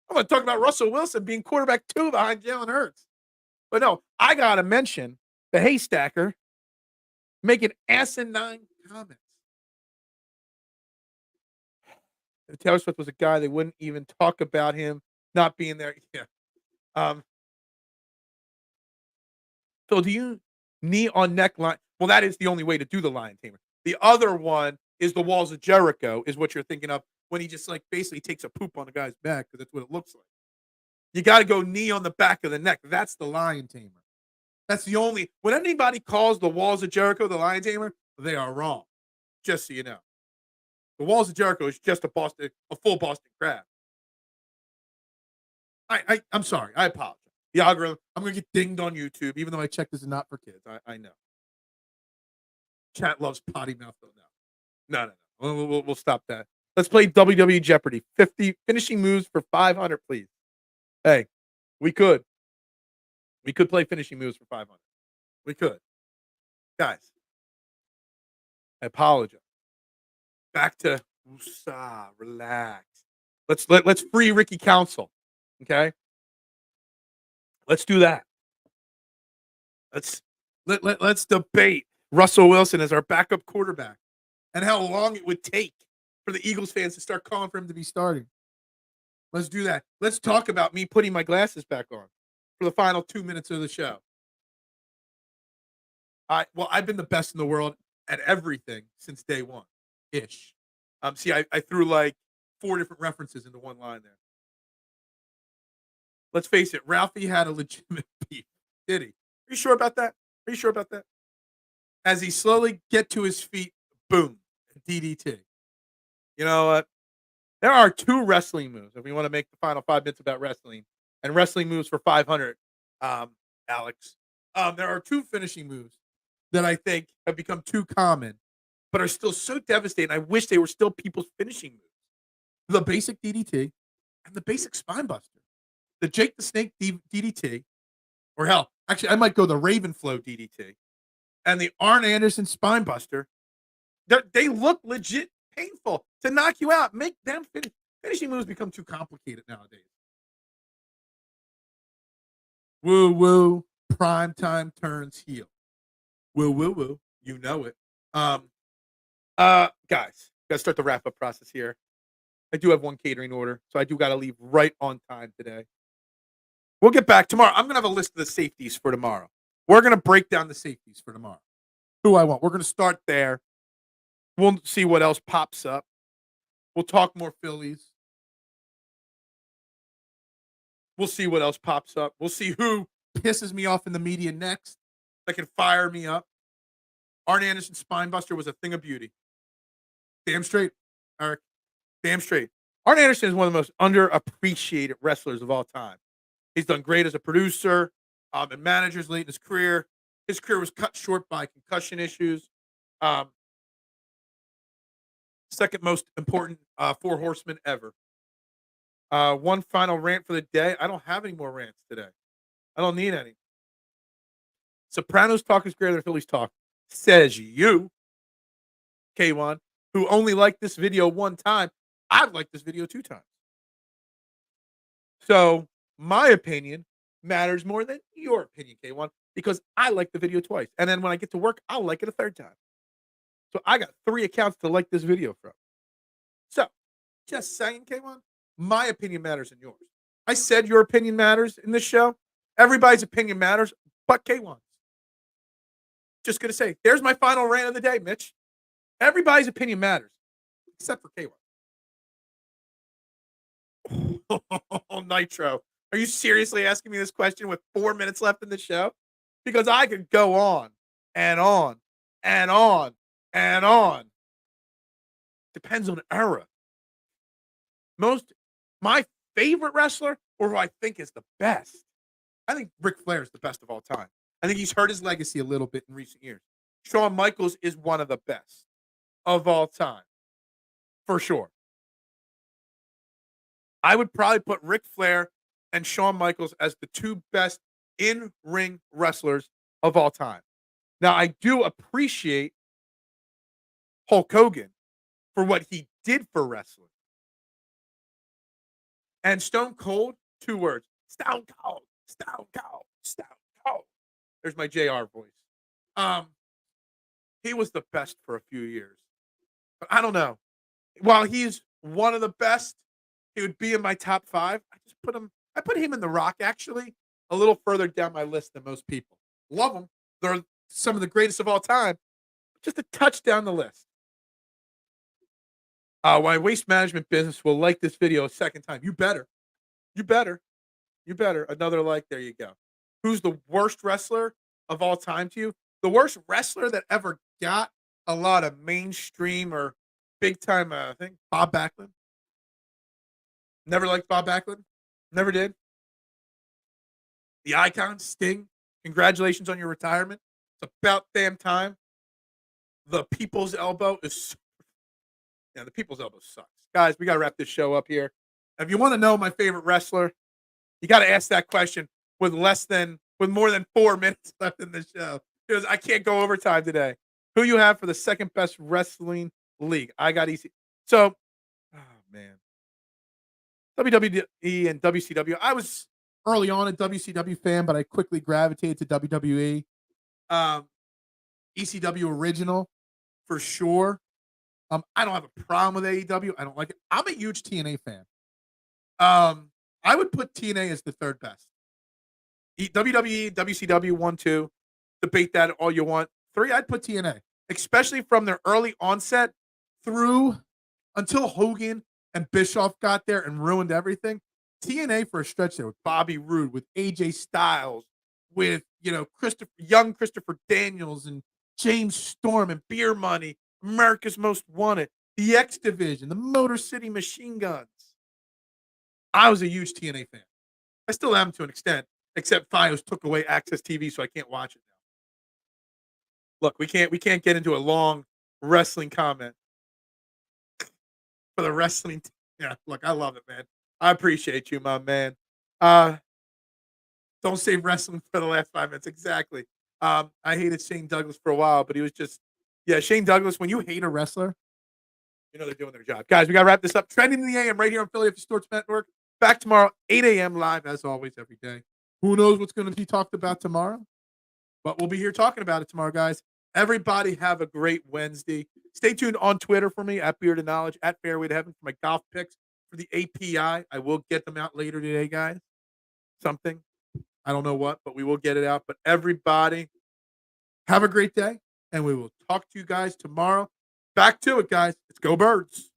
I want to talk about Russell Wilson being quarterback 2 behind Jalen Hurts. But no, I got to mention the Haystacker making asinine comments. If Taylor Swift was a guy, they wouldn't even talk about him not being there. Yeah. So do you knee on neck line? Well, that is the only way to do the lion tamer. The other one is the walls of Jericho, is what you're thinking of when he just basically takes a poop on a guy's back, because that's what it looks like. You got to go knee on the back of the neck. That's the lion tamer. That's the only. When anybody calls the walls of Jericho the lion tamer, they are wrong. Just so you know. The walls of Jericho is just a full Boston crab. I'm sorry. I apologize. The algorithm. I'm going to get dinged on YouTube, even though I check this is not for kids. I know. Chat loves potty mouth, though. No. We'll stop that. Let's play WWE Jeopardy. 50 finishing moves for 500, please. Hey, we could. We could play finishing moves for 500. We could. Guys, I apologize. Back to relax. Let's free Ricky Council. Okay? Let's do that. Let's debate Russell Wilson as our backup quarterback and how long it would take for the Eagles fans to start calling for him to be starting. Let's do that. Let's talk about me putting my glasses back on for the final 2 minutes of the show. I've been the best in the world at everything since day one, ish. See, I threw 4 different references into one line there. Let's face it, Ralphie had a legitimate beef. Did he? Are you sure about that? As he slowly get to his feet, boom, DDT. You know what? There are 2 wrestling moves, if we want to make the final 5 minutes about wrestling, and wrestling moves for 500, Alex. There are 2 finishing moves that I think have become too common, but are still so devastating. I wish they were still people's finishing moves. The basic DDT and the basic spine buster. The Jake the Snake DDT, or hell, actually, I might go the Raven Flow DDT, and the Arn Anderson spine buster. They look legit painful to knock you out. Make them finish. Finishing moves become too complicated nowadays. Woo woo. Prime time turns heel. Woo woo woo. You know it. Guys, gotta start the wrap up process here. I do have one catering order, so I do gotta leave right on time today. We'll get back tomorrow. I'm gonna have a list of the safeties for tomorrow. We're gonna break down the safeties for tomorrow. Who I want. We're gonna start there. We'll see what else pops up. We'll talk more Phillies. We'll see what else pops up. We'll see who pisses me off in the media next, that can fire me up. Arn Anderson Spinebuster was a thing of beauty. Damn straight, Eric. Damn straight. Arn Anderson is one of the most underappreciated wrestlers of all time. He's done great as a producer and managers late in his career. His career was cut short by concussion issues. Second most important four horsemen ever. One final rant for the day. I don't have any more rants today. I don't need any. Sopranos talk is greater than Phillies talk, says you, K1, who only liked this video one time. I've liked this video 2 times. So my opinion matters more than your opinion, K1, because I like the video twice. And then when I get to work, I'll like it a 3rd time. So I got 3 accounts to like this video from. So just saying, K1, my opinion matters than yours. I said your opinion matters in this show. Everybody's opinion matters, but K1. Just going to say, there's my final rant of the day, Mitch. Everybody's opinion matters, except for K1. Oh, Nitro. Are you seriously asking me this question with 4 minutes left in the show? Because I could go on and on and on and on. Depends on era. My favorite wrestler, or who I think is the best. I think Ric Flair is the best of all time. I think he's hurt his legacy a little bit in recent years. Shawn Michaels is one of the best of all time, for sure. I would probably put Ric Flair and Shawn Michaels as the 2 best in-ring wrestlers of all time. Now, I do appreciate Hulk Hogan for what he did for wrestling. And Stone Cold, 2 words. Stone Cold, Stone Cold, Stone Cold. There's my JR voice. He was the best for a few years. But I don't know. While he's one of the best, he would be in my top 5. I put him in The Rock, actually, a little further down my list than most people. Love them. They're some of the greatest of all time. Just a touch down the list. My waste management business will like this video a 2nd time. You better. You better. You better. Another like. There you go. Who's the worst wrestler of all time to you? The worst wrestler that ever got a lot of mainstream or big time, I think, Bob Backlund. Never liked Bob Backlund. Never did. The Icon, Sting. Congratulations on your retirement. It's about damn time. The People's Elbow is... Yeah, the People's Elbow sucks. Guys, we got to wrap this show up here. If you want to know my favorite wrestler, you got to ask that question with more than 4 minutes left in the show. Because I can't go overtime today. Who you have for the 2nd best wrestling league? I got EC. So, oh man. WWE and WCW. I was early on a WCW fan, but I quickly gravitated to WWE. ECW original, for sure. I don't have a problem with AEW. I don't like it. I'm a huge TNA fan. I would put TNA as the 3rd best. WWE, WCW, 1, 2. Debate that all you want. 3, I'd put TNA. Especially from their early onset through until Hogan and Bischoff got there and ruined everything. TNA for a stretch there with Bobby Roode, with AJ Styles, with young Christopher Daniels and James Storm and Beer Money, America's Most Wanted, the X Division, the Motor City Machine Guns. I was a huge TNA fan. I still am to an extent, except Fios took away Access TV, so I can't watch it now. Look, we can't get into a long wrestling comment for the wrestling. Yeah, look, I love it, man. I appreciate you, my man. Don't save wrestling for the last 5 minutes. Exactly. I hated Shane Douglas for a while, but he was just, Shane Douglas, when you hate a wrestler, they're doing their job. Guys, we got to wrap this up. Trending in the AM right here on Philadelphia Sports Network. Back tomorrow, 8 a.m. live, as always, every day. Who knows what's going to be talked about tomorrow? But we'll be here talking about it tomorrow, guys. Everybody have a great Wednesday. Stay tuned on Twitter for me, at Beard of Knowledge, at Fairway to Heaven for my golf picks for the API. I will get them out later today, guys. Something. I don't know what, but we will get it out. But everybody, have a great day, and we will talk to you guys tomorrow. Back to it, guys. Let's go Birds.